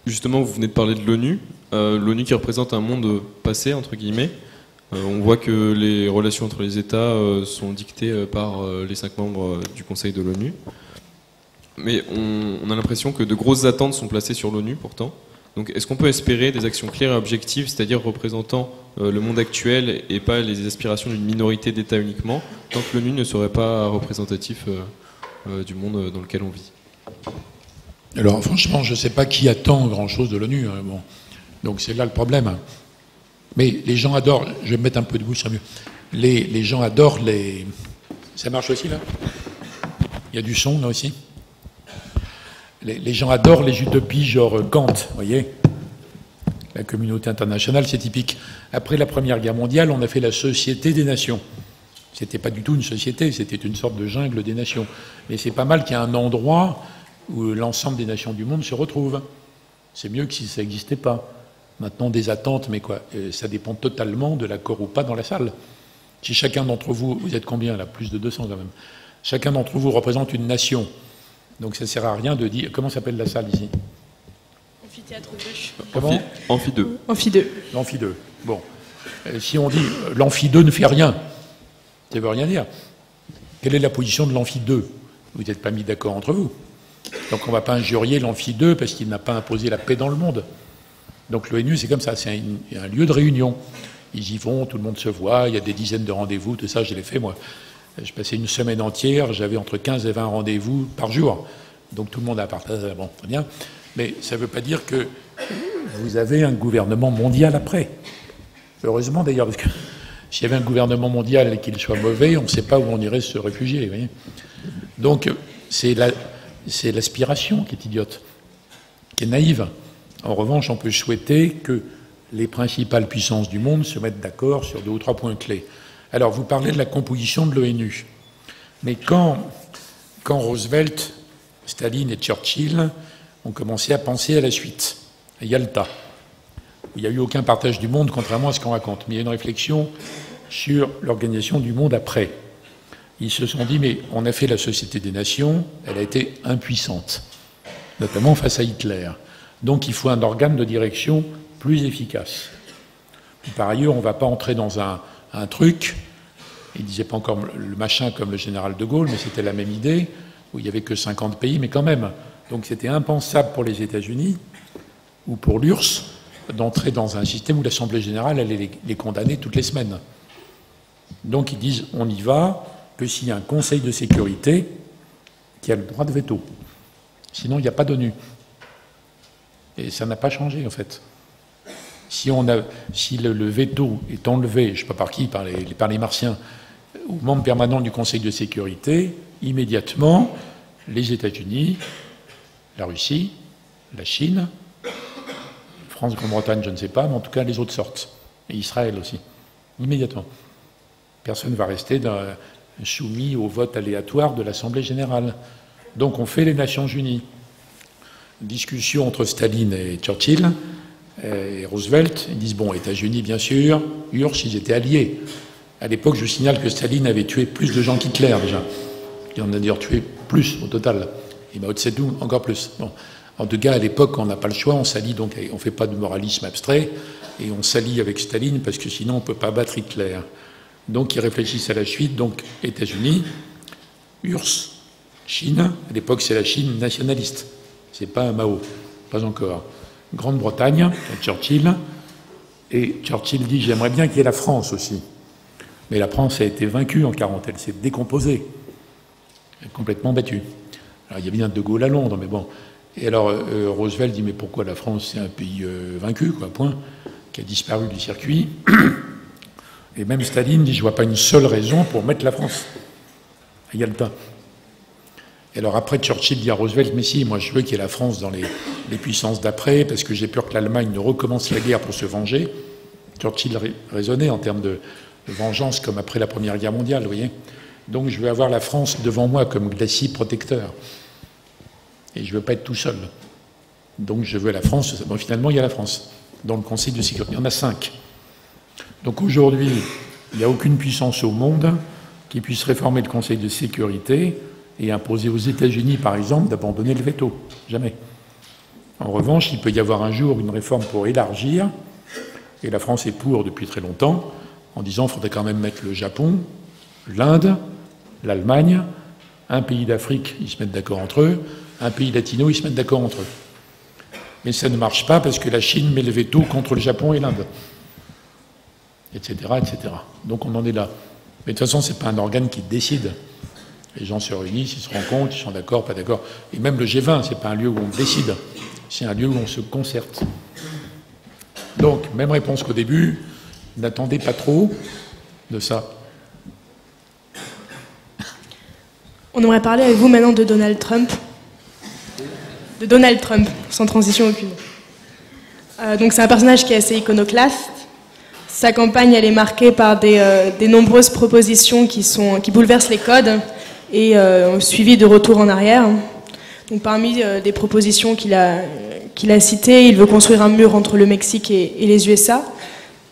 Justement, vous venez de parler de l'ONU. L'ONU qui représente un monde passé, entre guillemets. On voit que les relations entre les États sont dictées par les 5 membres du Conseil de l'ONU. Mais on a l'impression que de grosses attentes sont placées sur l'ONU, pourtant. Donc est-ce qu'on peut espérer des actions claires et objectives, c'est-à-dire représentant le monde actuel et pas les aspirations d'une minorité d'États uniquement, tant que l'ONU ne serait pas représentatif du monde dans lequel on vit? Alors franchement, je ne sais pas qui attend grand-chose de l'ONU. Hein, bon. Donc c'est là le problème. Hein. Mais les gens adorent, je vais me mettre un peu debout, ça sera mieux. Les gens adorent les... Ça marche aussi là? Il y a du son là aussi? Les gens adorent les utopies genre Kant, vous voyez? La communauté internationale, c'est typique. Après la Première Guerre mondiale, on a fait la Société des Nations. C'était pas du tout une société, c'était une sorte de jungle des nations. Mais c'est pas mal qu'il y ait un endroit où l'ensemble des nations du monde se retrouvent. C'est mieux que si ça n'existait pas. Maintenant, des attentes, mais quoi? Ça dépend totalement de l'accord ou pas dans la salle. Si chacun d'entre vous, vous êtes combien là? Plus de 200 quand même. Chacun d'entre vous représente une nation. Donc ça ne sert à rien de dire... Comment s'appelle la salle ici? Amphithéâtre 2. Comment? Amphi 2. Amphi 2. L'amphi 2. Bon. Si on dit l'amphi 2 ne fait rien, ça ne veut rien dire. Quelle est la position de l'amphi 2? Vous n'êtes pas mis d'accord entre vous. Donc on ne va pas injurier l'amphi 2 parce qu'il n'a pas imposé la paix dans le monde. Donc l'ONU, c'est comme ça, c'est un lieu de réunion. Ils y vont, tout le monde se voit, il y a des dizaines de rendez-vous, tout ça, je l'ai fait moi. Je passais une semaine entière, j'avais entre 15 et 20 rendez-vous par jour. Donc tout le monde a partagé, bon, très bien. Mais ça ne veut pas dire que vous avez un gouvernement mondial après. Heureusement d'ailleurs, parce que s'il y avait un gouvernement mondial et qu'il soit mauvais, on ne sait pas où on irait se réfugier. Vous voyez. Donc c'est l'aspiration qui est idiote, qui est naïve. En revanche, on peut souhaiter que les principales puissances du monde se mettent d'accord sur 2 ou 3 points clés. Alors, vous parlez de la composition de l'ONU. Mais quand Roosevelt, Staline et Churchill ont commencé à penser à la suite, à Yalta, il n'y a eu aucun partage du monde, contrairement à ce qu'on raconte, mais il y a une réflexion sur l'organisation du monde après. Ils se sont dit, mais on a fait la Société des Nations, elle a été impuissante, notamment face à Hitler. Donc il faut un organe de direction plus efficace. Par ailleurs, on ne va pas entrer dans un truc, il ne disait pas encore le machin comme le général de Gaulle, mais c'était la même idée, où il n'y avait que 50 pays, mais quand même. Donc c'était impensable pour les États-Unis ou pour l'URSS d'entrer dans un système où l'Assemblée générale allait les condamner toutes les semaines. Donc ils disent, on y va, que s'il y a un Conseil de sécurité qui a le droit de veto. Sinon, il n'y a pas d'ONU. Et ça n'a pas changé, en fait. Si le veto est enlevé, je ne sais pas par qui, par les Martiens, aux membres permanents du Conseil de sécurité, immédiatement, les États-Unis, la Russie, la Chine, France, Grande-Bretagne, je ne sais pas, mais en tout cas, les autres sortent. Et Israël aussi. Immédiatement. Personne ne va rester soumis au vote aléatoire de l'Assemblée générale. Donc on fait les Nations unies. Discussion entre Staline et Churchill et Roosevelt. Ils disent, bon, États-Unis, bien sûr, URSS, ils étaient alliés. À l'époque, je signale que Staline avait tué plus de gens qu'Hitler, déjà. Il en a d'ailleurs tué plus, au total. Et Mao Tse-tung, encore plus. Bon. En tout cas, à l'époque, on n'a pas le choix, on s'allie, donc on ne fait pas de moralisme abstrait, et on s'allie avec Staline, parce que sinon, on ne peut pas battre Hitler. Donc, ils réfléchissent à la suite, donc États-Unis, URSS, Chine. À l'époque, c'est la Chine nationaliste. C'est pas un Mao, pas encore. Grande-Bretagne, Churchill. Et Churchill dit, j'aimerais bien qu'il y ait la France aussi. Mais la France a été vaincue en 1940, elle s'est décomposée. Elle est complètement battue. Alors, il y a bien De Gaulle à Londres, mais bon. Et alors, Roosevelt dit, mais pourquoi la France, c'est un pays vaincu, quoi, point, qui a disparu du circuit. Et même Staline dit, je ne vois pas une seule raison pour mettre la France à Yalta. Et alors après, Churchill dit à Roosevelt, mais si, moi je veux qu'il y ait la France dans les puissances d'après, parce que j'ai peur que l'Allemagne ne recommence la guerre pour se venger. Churchill raisonnait en termes de vengeance comme après la Première Guerre mondiale, vous voyez. Donc je veux avoir la France devant moi comme glacis protecteur. Et je ne veux pas être tout seul. Donc je veux la France. Bon, finalement, il y a la France dans le Conseil de sécurité. Il y en a 5. Donc aujourd'hui, il n'y a aucune puissance au monde qui puisse réformer le Conseil de sécurité et imposer aux États-Unis, par exemple, d'abandonner le veto. Jamais. En revanche, il peut y avoir un jour une réforme pour élargir, et la France est pour depuis très longtemps, en disant qu'il faudrait quand même mettre le Japon, l'Inde, l'Allemagne, un pays d'Afrique, ils se mettent d'accord entre eux, un pays latino, ils se mettent d'accord entre eux. Mais ça ne marche pas parce que la Chine met le veto contre le Japon et l'Inde, etc., etc. Donc on en est là. Mais de toute façon, ce n'est pas un organe qui décide. Les gens se réunissent, ils se rencontrent, ils sont d'accord, pas d'accord. Et même le G20, ce n'est pas un lieu où on décide, c'est un lieu où on se concerte. Donc, même réponse qu'au début, n'attendez pas trop de ça. On aimerait parler avec vous maintenant de Donald Trump. De Donald Trump, sans transition aucune. Donc c'est un personnage qui est assez iconoclaste. Sa campagne, elle est marquée par des nombreuses propositions qui bouleversent les codes et suivies de retours en arrière. Donc parmi des propositions qu'il a citées, il veut construire un mur entre le Mexique et les USA.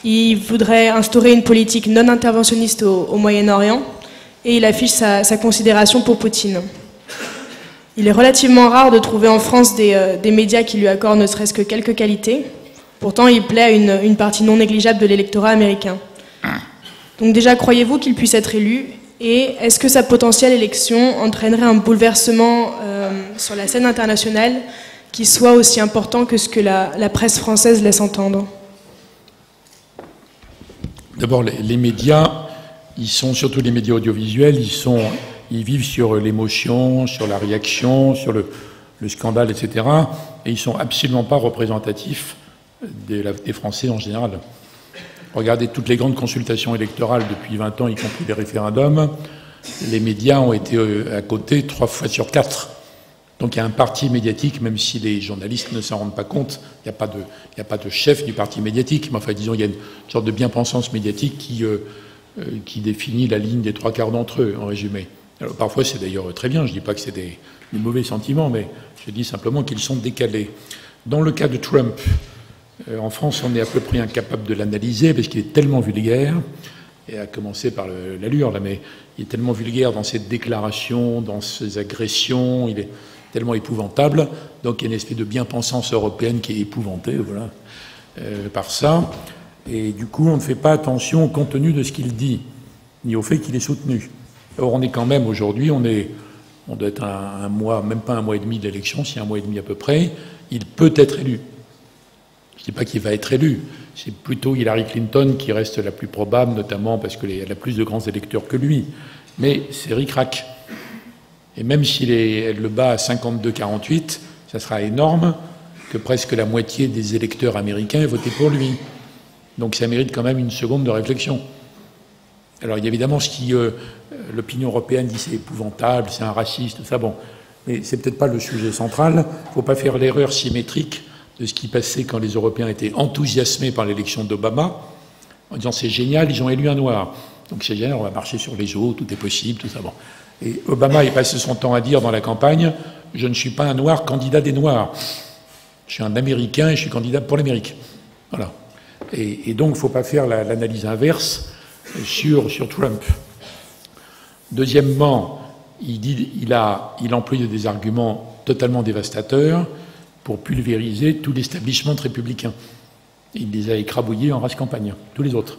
Il voudrait instaurer une politique non interventionniste au Moyen-Orient et il affiche sa considération pour Poutine. Il est relativement rare de trouver en France des médias qui lui accordent ne serait-ce que quelques qualités. Pourtant, il plaît à une partie non négligeable de l'électorat américain. Donc déjà, croyez-vous qu'il puisse être élu? Et est-ce que sa potentielle élection entraînerait un bouleversement sur la scène internationale qui soit aussi important que ce que la presse française laisse entendre? D'abord, les médias, ils sont surtout les médias audiovisuels, ils vivent sur l'émotion, sur la réaction, sur le scandale, etc. Et ils ne sont absolument pas représentatifs des Français en général. Regardez toutes les grandes consultations électorales depuis 20 ans, y compris les référendums, les médias ont été à côté 3 fois sur 4. Donc il y a un parti médiatique, même si les journalistes ne s'en rendent pas compte, il n'y a pas de chef du parti médiatique, mais enfin disons il y a une sorte de bien-pensance médiatique qui définit la ligne des 3/4 d'entre eux, en résumé. Alors parfois c'est d'ailleurs très bien, je ne dis pas que c'est des mauvais sentiments, mais je dis simplement qu'ils sont décalés. Dans le cas de Trump, en France on est à peu près incapable de l'analyser parce qu'il est tellement vulgaire, et à commencer par l'allure, là, mais il est tellement vulgaire dans ses déclarations, dans ses agressions, il est tellement épouvantable, donc il y a une espèce de bien-pensance européenne qui est épouvantée, voilà, par ça, et du coup on ne fait pas attention au contenu de ce qu'il dit, ni au fait qu'il est soutenu. Or on est quand même aujourd'hui, on doit être un mois, même pas un mois et demi d'élection, si un mois et demi à peu près, il peut être élu. Je ne dis pas qu'il va être élu, c'est plutôt Hillary Clinton qui reste la plus probable, notamment parce qu'elle a plus de grands électeurs que lui. Mais c'est ric-rac. Et même si elle le bat à 52-48, ça sera énorme que presque la moitié des électeurs américains aient voté pour lui. Donc ça mérite quand même une seconde de réflexion. Alors il y a évidemment ce qui... l'opinion européenne dit c'est épouvantable, c'est un raciste, tout ça, bon. Mais c'est peut-être pas le sujet central. Il ne faut pas faire l'erreur symétrique de ce qui passait quand les Européens étaient enthousiasmés par l'élection d'Obama, en disant c'est génial, ils ont élu un noir. Donc c'est génial, on va marcher sur les eaux, tout est possible, tout ça. Bon. Et Obama, il passait son temps à dire dans la campagne, je ne suis pas un noir candidat des noirs. Je suis un Américain et je suis candidat pour l'Amérique. Voilà. Et donc il ne faut pas faire l'analyse inverse sur Trump. Deuxièmement, il emploie des arguments totalement dévastateurs pour pulvériser tout l'establishment républicain. Il les a écrabouillés en race campagne, tous les autres.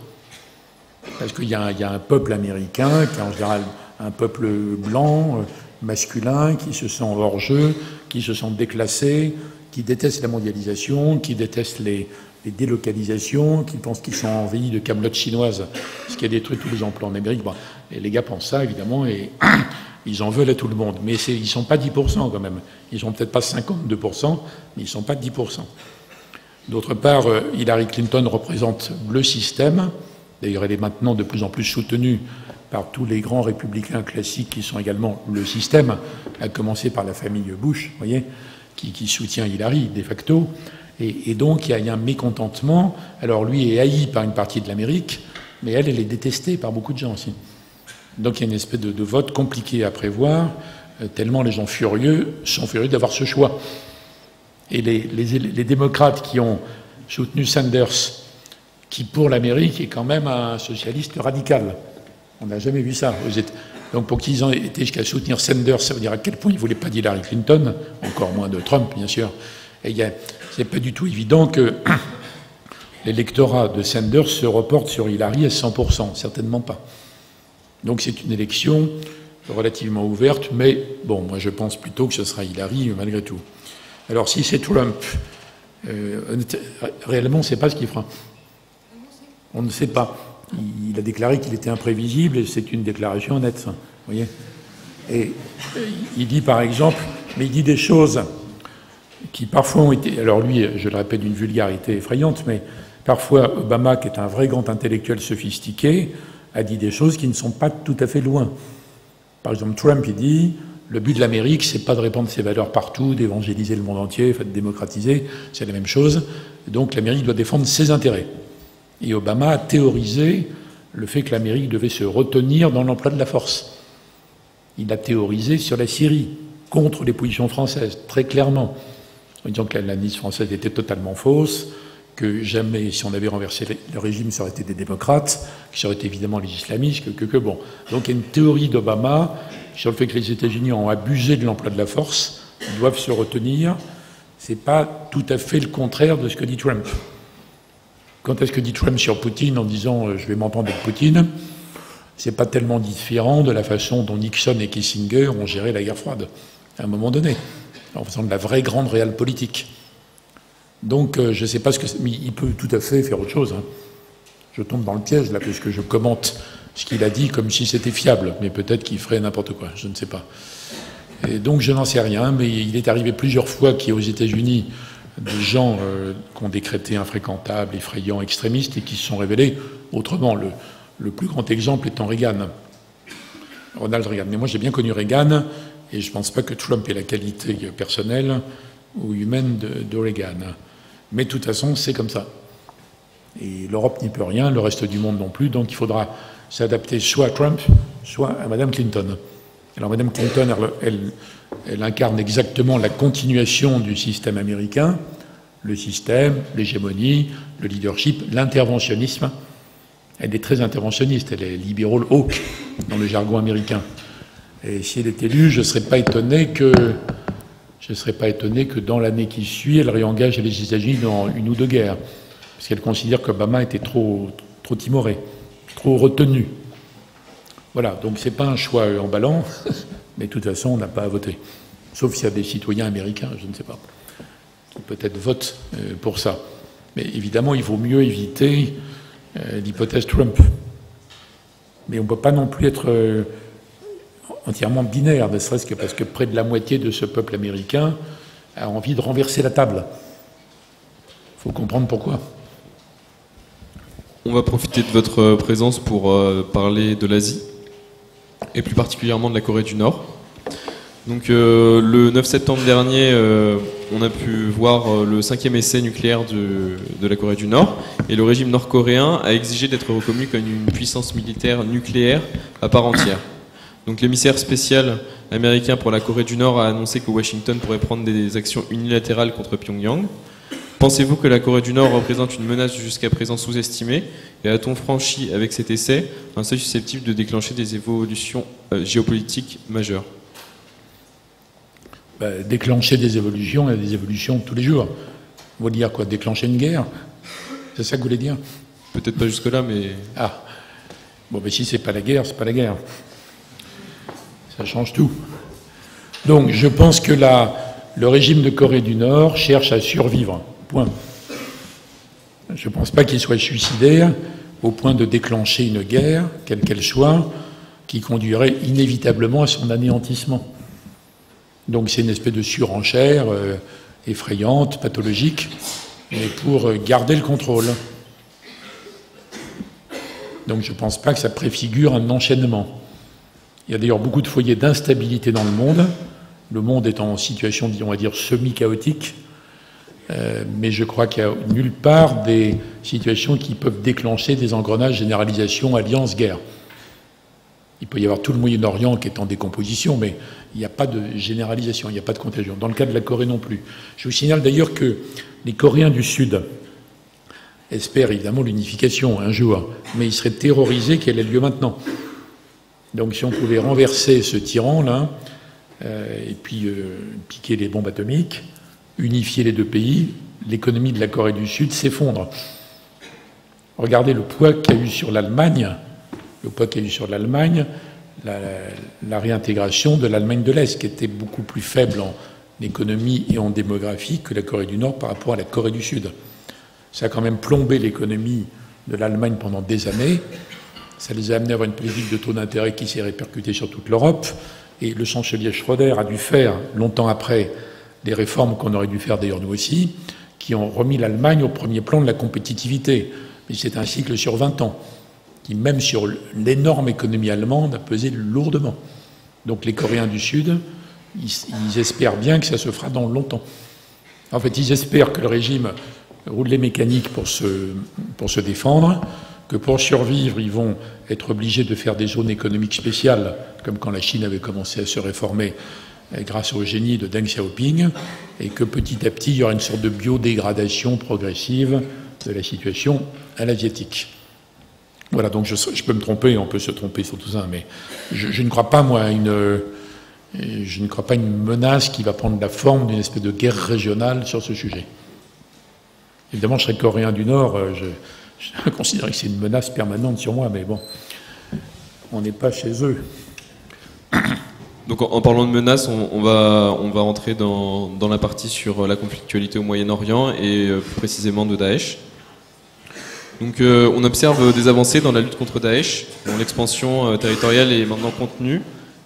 Parce qu'il y a un peuple américain, qui est en général un peuple blanc, masculin, qui se sent hors jeu, qui se sent déclassé, qui déteste la mondialisation, qui déteste les délocalisations, qui pensent qu'ils sont envahis de camelotes chinoises, ce qui a détruit tous les emplois en Amérique. Bon, et les gars pensent ça, évidemment, et ils en veulent à tout le monde. Mais ils ne sont pas 10% quand même. Ils ne sont peut-être pas 52%, mais ils ne sont pas 10%. D'autre part, Hillary Clinton représente le système. D'ailleurs, elle est maintenant de plus en plus soutenue par tous les grands républicains classiques qui sont également le système, à commencer par la famille Bush, vous voyez, qui soutient Hillary, de facto. Et donc, il y a un mécontentement. Alors, lui est haï par une partie de l'Amérique, mais elle est détestée par beaucoup de gens aussi. Donc, il y a une espèce de vote compliqué à prévoir, tellement les gens sont furieux d'avoir ce choix. Et les démocrates qui ont soutenu Sanders, qui pour l'Amérique est quand même un socialiste radical. On n'a jamais vu ça. Donc pour qu'ils ont été jusqu'à soutenir Sanders, ça veut dire à quel point ils ne voulaient pas d'Hillary Clinton, encore moins de Trump, bien sûr. Et c'est pas du tout évident que l'électorat de Sanders se reporte sur Hillary à 100%, certainement pas. Donc c'est une élection relativement ouverte, mais bon, moi je pense plutôt que ce sera Hillary malgré tout. Alors si c'est Trump, réellement on ne sait pas ce qu'il fera. On ne sait pas. Il a déclaré qu'il était imprévisible et c'est une déclaration nette, ça, vous voyez. Et il dit par exemple, mais il dit des choses qui parfois ont été, alors lui, je le répète, d'une vulgarité effrayante, mais parfois Obama, qui est un vrai grand intellectuel sophistiqué, a dit des choses qui ne sont pas tout à fait loin. Par exemple, Trump, il dit, le but de l'Amérique, c'est pas de répandre ses valeurs partout, d'évangéliser le monde entier, de démocratiser, c'est la même chose. Donc l'Amérique doit défendre ses intérêts. Et Obama a théorisé le fait que l'Amérique devait se retenir dans l'emploi de la force. Il a théorisé sur la Syrie, contre les positions françaises, très clairement, en disant que l'analyse française était totalement fausse, que jamais, si on avait renversé le régime, ça aurait été des démocrates, que ça aurait été évidemment les islamistes, que bon. Donc il y a une théorie d'Obama sur le fait que les États-Unis ont abusé de l'emploi de la force, doivent se retenir. C'est pas tout à fait le contraire de ce que dit Trump. Quant à ce que dit Trump sur Poutine en disant je vais m'entendre avec Poutine, c'est pas tellement différent de la façon dont Nixon et Kissinger ont géré la guerre froide, à un moment donné, en faisant de la vraie grande réelle politique. Donc je ne sais pas ce que... Mais il peut tout à fait faire autre chose. Hein. Je tombe dans le piège, là, puisque je commente ce qu'il a dit comme si c'était fiable, mais peut-être qu'il ferait n'importe quoi, je ne sais pas. Et donc je n'en sais rien, mais il est arrivé plusieurs fois qu'il y ait aux États-Unis des gens qui ont décrété infréquentables, effrayants, extrémistes, et qui se sont révélés autrement. Le plus grand exemple étant Reagan, Ronald Reagan. Mais moi j'ai bien connu Reagan, et je ne pense pas que Trump ait la qualité personnelle ou humaine de Reagan. Mais de toute façon, c'est comme ça. Et l'Europe n'y peut rien, le reste du monde non plus, donc il faudra s'adapter soit à Trump, soit à Mme Clinton. Alors Mme Clinton, elle incarne exactement la continuation du système américain, le système, l'hégémonie, le leadership, l'interventionnisme. Elle est très interventionniste, elle est liberal hawk dans le jargon américain. Et si elle est élue, je ne serais pas étonné que dans l'année qui suit, elle réengage les États-Unis dans une ou deux guerres, parce qu'elle considère qu'Obama était trop timoré, trop retenu. Voilà, donc c'est pas un choix emballant, mais de toute façon, on n'a pas à voter. Sauf s'il y a des citoyens américains, je ne sais pas, qui peut-être votent pour ça. Mais évidemment, il vaut mieux éviter l'hypothèse Trump. Mais on ne peut pas non plus être entièrement binaire, ne serait-ce que parce que près de la moitié de ce peuple américain a envie de renverser la table. Il faut comprendre pourquoi. On va profiter de votre présence pour parler de l'Asie, et plus particulièrement de la Corée du Nord. Donc le 9 septembre dernier, on a pu voir le 5e essai nucléaire de la Corée du Nord, et le régime nord-coréen a exigé d'être reconnu comme une puissance militaire nucléaire à part entière. Donc l'émissaire spécial américain pour la Corée du Nord a annoncé que Washington pourrait prendre des actions unilatérales contre Pyongyang. Pensez-vous que la Corée du Nord représente une menace jusqu'à présent sous-estimée, et a-t-on franchi avec cet essai un seuil susceptible de déclencher des évolutions géopolitiques majeures? Déclencher des évolutions, il y a des évolutions tous les jours. Vous voulez dire quoi? Déclencher une guerre? C'est ça que vous voulez dire? Peut-être pas jusque-là, mais... Ah, bon, mais si c'est pas la guerre, c'est pas la guerre. Ça change tout. Donc, je pense que le régime de Corée du Nord cherche à survivre. Point. Je ne pense pas qu'il soit suicidaire au point de déclencher une guerre, quelle qu'elle soit, qui conduirait inévitablement à son anéantissement. Donc c'est une espèce de surenchère effrayante, pathologique, mais pour garder le contrôle. Donc je ne pense pas que ça préfigure un enchaînement. Il y a d'ailleurs beaucoup de foyers d'instabilité dans le monde. Le monde est en situation, on va dire, semi-chaotique. Mais je crois qu'il n'y a nulle part des situations qui peuvent déclencher des engrenages, généralisation, alliance, guerre. Il peut y avoir tout le Moyen-Orient qui est en décomposition, mais il n'y a pas de généralisation, il n'y a pas de contagion. Dans le cas de la Corée non plus. Je vous signale d'ailleurs que les Coréens du Sud espèrent évidemment l'unification un jour, mais ils seraient terrorisés qu'elle ait lieu maintenant. Donc si on pouvait renverser ce tyran-là, et puis piquer les bombes atomiques, unifier les deux pays, l'économie de la Corée du Sud s'effondre. Regardez le poids qu'a eu sur l'Allemagne, la réintégration de l'Allemagne de l'Est, qui était beaucoup plus faible en économie et en démographie que la Corée du Nord par rapport à la Corée du Sud. Ça a quand même plombé l'économie de l'Allemagne pendant des années. Ça les a amenés à avoir une politique de taux d'intérêt qui s'est répercutée sur toute l'Europe. Et le chancelier Schröder a dû faire, longtemps après, des réformes qu'on aurait dû faire d'ailleurs nous aussi, qui ont remis l'Allemagne au premier plan de la compétitivité. Mais c'est un cycle sur 20 ans, qui même sur l'énorme économie allemande a pesé lourdement. Donc les Coréens du Sud, ils espèrent bien que ça se fera dans longtemps. En fait, ils espèrent que le régime roule les mécaniques pour se défendre, que pour survivre, ils vont être obligés de faire des zones économiques spéciales, comme quand la Chine avait commencé à se réformer grâce au génie de Deng Xiaoping, et que petit à petit, il y aura une sorte de biodégradation progressive de la situation à l'asiatique. Voilà, donc je peux me tromper, on peut se tromper sur tout ça, mais je ne crois pas, moi, à une menace qui va prendre la forme d'une espèce de guerre régionale sur ce sujet. Évidemment, je serais coréen du Nord, je considérais que c'est une menace permanente sur moi, mais bon, on n'est pas chez eux. Donc en parlant de menaces, on va rentrer dans la partie sur la conflictualité au Moyen-Orient et plus précisément de Daesh. Donc on observe des avancées dans la lutte contre Daesh, dont l'expansion territoriale est maintenant contenue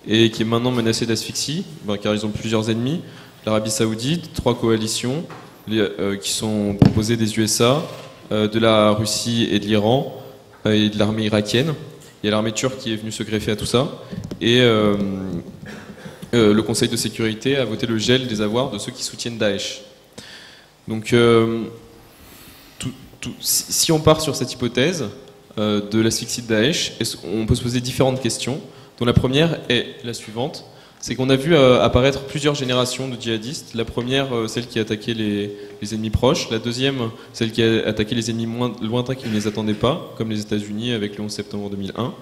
et qui est maintenant menacée d'asphyxie, car ils ont plusieurs ennemis. L'Arabie Saoudite, 3 coalitions qui sont composées des USA, de la Russie et de l'Iran, et de l'armée irakienne. Il y a l'armée turque qui est venue se greffer à tout ça. Et le Conseil de sécurité a voté le gel des avoirs de ceux qui soutiennent Daesh. Donc, si on part sur cette hypothèse de l'asphyxie de Daesh, on peut se poser différentes questions, dont la première est la suivante. C'est qu'on a vu apparaître plusieurs générations de djihadistes. La première, celle qui a attaqué les ennemis proches. La deuxième, celle qui a attaqué les ennemis moins lointains qui ne les attendaient pas, comme les États-Unis avec le 11 septembre 2001.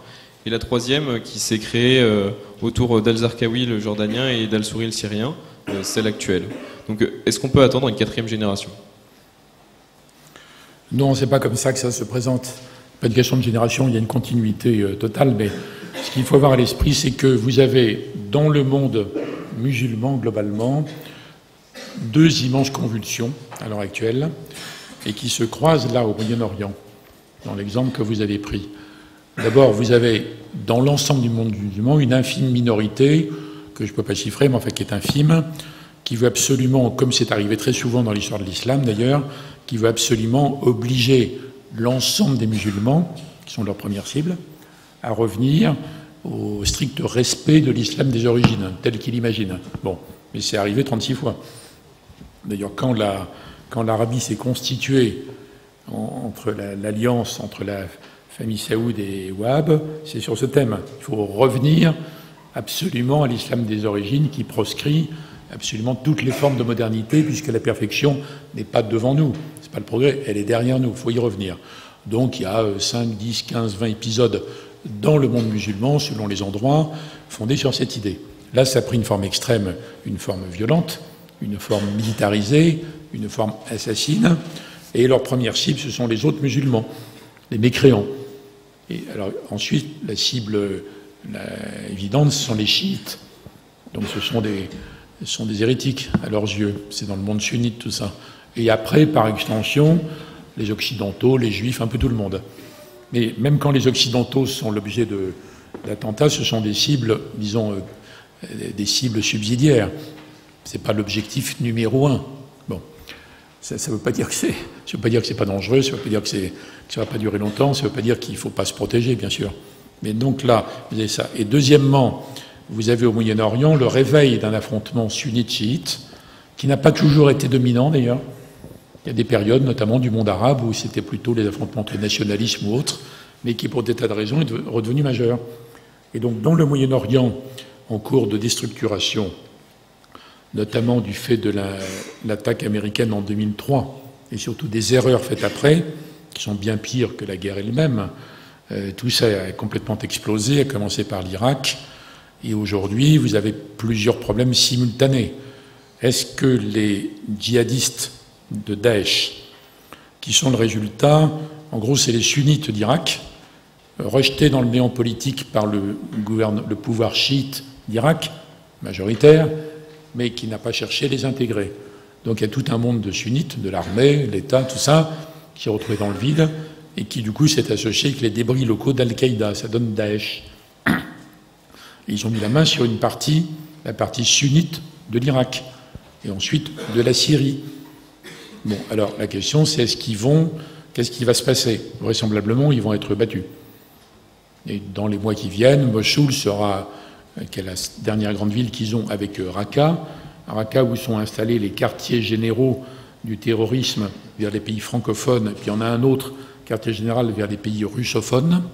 Et la troisième, qui s'est créée autour d'Al-Zarqawi, le Jordanien, et d'Al-Souri, le Syrien, celle actuelle. Donc, est-ce qu'on peut attendre une 4e génération ? Non, c'est pas comme ça que ça se présente. Pas une question de génération, il y a une continuité totale, mais ce qu'il faut avoir à l'esprit, c'est que vous avez, dans le monde musulman, globalement, 2 immenses convulsions à l'heure actuelle, et qui se croisent là, au Moyen-Orient, dans l'exemple que vous avez pris. D'abord, vous avez, dans l'ensemble du monde musulman, une infime minorité, que je ne peux pas chiffrer, mais enfin qui est infime, qui veut absolument, comme c'est arrivé très souvent dans l'histoire de l'islam d'ailleurs, qui veut absolument obliger l'ensemble des musulmans, qui sont leur première cible, à revenir au strict respect de l'islam des origines, tel qu'il imagine. Bon, mais c'est arrivé 36 fois. D'ailleurs, quand l'Arabie s'est constituée entre l'alliance entre la famille Saoud et Wahhab, c'est sur ce thème. Il faut revenir absolument à l'islam des origines qui proscrit absolument toutes les formes de modernité, puisque la perfection n'est pas devant nous. C'est pas le progrès, elle est derrière nous, il faut y revenir. Donc il y a 5, 10, 15, 20 épisodes dans le monde musulman, selon les endroits, fondés sur cette idée. Là, ça a pris une forme extrême, une forme violente, une forme militarisée, une forme assassine, et leur première cible, ce sont les autres musulmans, les mécréants. Et alors ensuite, la cible évidente, ce sont les chiites. Donc ce sont des hérétiques à leurs yeux. C'est dans le monde sunnite tout ça. Et après, par extension, les occidentaux, les juifs, un peu tout le monde. Mais même quand les occidentaux sont l'objet d'attentats, ce sont des cibles, disons, des cibles subsidiaires. C'est pas l'objectif numéro 1. Bon, ça veut pas dire que c'est pas dangereux, ça veut pas dire que ça va pas durer longtemps, ça veut pas dire qu'il faut pas se protéger, bien sûr. Mais donc là, vous avez ça. Et deuxièmement, vous avez au Moyen-Orient le réveil d'un affrontement sunnite-chiite, qui n'a pas toujours été dominant d'ailleurs. Il y a des périodes, notamment du monde arabe, où c'était plutôt les affrontements entre nationalisme ou autres, mais qui, pour des tas de raisons, est redevenu majeur. Et donc, dans le Moyen-Orient, en cours de déstructuration, notamment du fait de l'attaque américaine en 2003, et surtout des erreurs faites après, qui sont bien pires que la guerre elle-même, tout ça a complètement explosé, à commencer par l'Irak, et aujourd'hui, vous avez plusieurs problèmes simultanés. Est-ce que les djihadistes de Daesh, qui sont le résultat, en gros, c'est les sunnites d'Irak, rejetés dans le néant politique par le pouvoir chiite d'Irak, majoritaire, mais qui n'a pas cherché à les intégrer. Donc il y a tout un monde de sunnites, de l'armée, l'État, tout ça, qui s'est retrouvé dans le vide, et qui du coup s'est associé avec les débris locaux d'Al-Qaïda, ça donne Daesh. Et ils ont mis la main sur une partie, la partie sunnite de l'Irak, et ensuite de la Syrie. Bon, alors la question c'est qu'est-ce qui va se passer? Vraisemblablement, ils vont être battus. Et dans les mois qui viennent, Mossoul sera, qui est la dernière grande ville qu'ils ont avec Raqqa, où sont installés les quartiers généraux du terrorisme vers les pays francophones, puis il y en a un autre quartier général vers les pays russophones.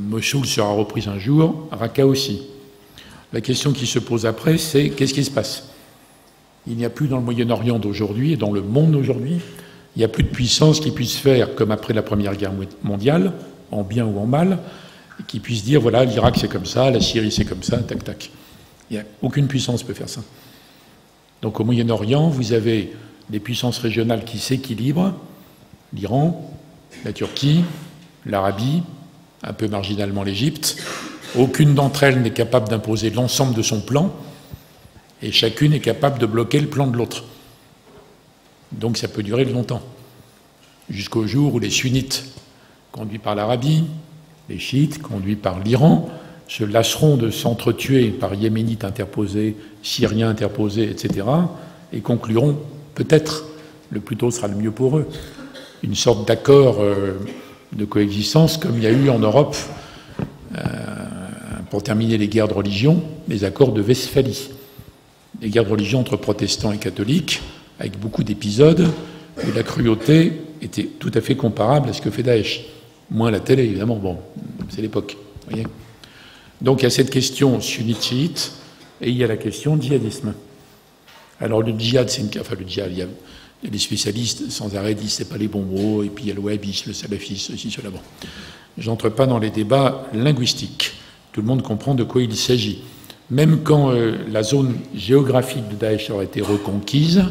Mossoul sera reprise un jour, Raqqa aussi. La question qui se pose après, c'est qu'est-ce qui se passe? Il n'y a plus dans le Moyen-Orient d'aujourd'hui et dans le monde d'aujourd'hui, il n'y a plus de puissance qui puisse faire comme après la Première Guerre mondiale, en bien ou en mal, qui puisse dire voilà, l'Irak c'est comme ça, la Syrie c'est comme ça, tac tac. Il n'y a aucune puissance peut faire ça. Donc au Moyen-Orient, vous avez des puissances régionales qui s'équilibrent, l'Iran, la Turquie, l'Arabie, un peu marginalement l'Égypte. Aucune d'entre elles n'est capable d'imposer l'ensemble de son plan, et chacune est capable de bloquer le plan de l'autre. Donc ça peut durer longtemps, jusqu'au jour où les sunnites, conduits par l'Arabie, les chiites, conduits par l'Iran, se lasseront de s'entretuer par yéménites interposés, syriens interposés, etc., et concluront, peut-être, le plus tôt sera le mieux pour eux, une sorte d'accord de coexistence comme il y a eu en Europe, pour terminer les guerres de religion, les accords de Westphalie. Les guerres de religion entre protestants et catholiques, avec beaucoup d'épisodes où la cruauté était tout à fait comparable à ce que fait Daesh. Moins la télé, évidemment, bon, c'est l'époque. Voyez. Donc il y a cette question sunnite-chiite, et il y a la question djihadisme. Alors le djihad, le djihad, il y a des spécialistes sans arrêt disent c'est pas les bons mots, et puis il y a le wahhabisme, le salafisme, ceci, cela. Bon. J'entre pas dans les débats linguistiques. Tout le monde comprend de quoi il s'agit. Même quand la zone géographique de Daesh aura été reconquise,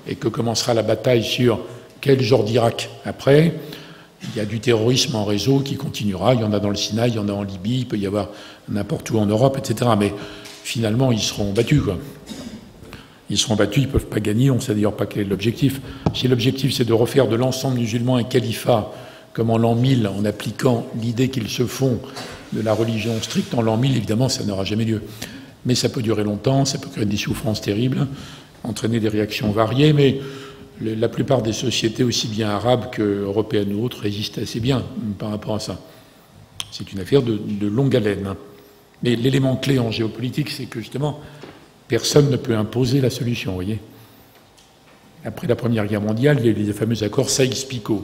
et que commencera la bataille sur quel genre d'Irak après, il y a du terrorisme en réseau qui continuera, il y en a dans le Sinaï, il y en a en Libye, il peut y avoir n'importe où en Europe, etc. Mais finalement, ils seront battus, quoi. Ils seront battus, ils ne peuvent pas gagner, on ne sait d'ailleurs pas quel est l'objectif. Si l'objectif c'est de refaire de l'ensemble musulman un califat, comme en l'an 1000, en appliquant l'idée qu'ils se font de la religion stricte, en l'an 1000, évidemment, ça n'aura jamais lieu. Mais ça peut durer longtemps, ça peut créer des souffrances terribles, entraîner des réactions variées, mais la plupart des sociétés, aussi bien arabes qu'européennes ou autres, résistent assez bien par rapport à ça. C'est une affaire de longue haleine. Mais l'élément clé en géopolitique, c'est que justement, personne ne peut imposer la solution, vous voyez. Après la Première Guerre mondiale, il y a eu les fameux accords Sykes-Picot,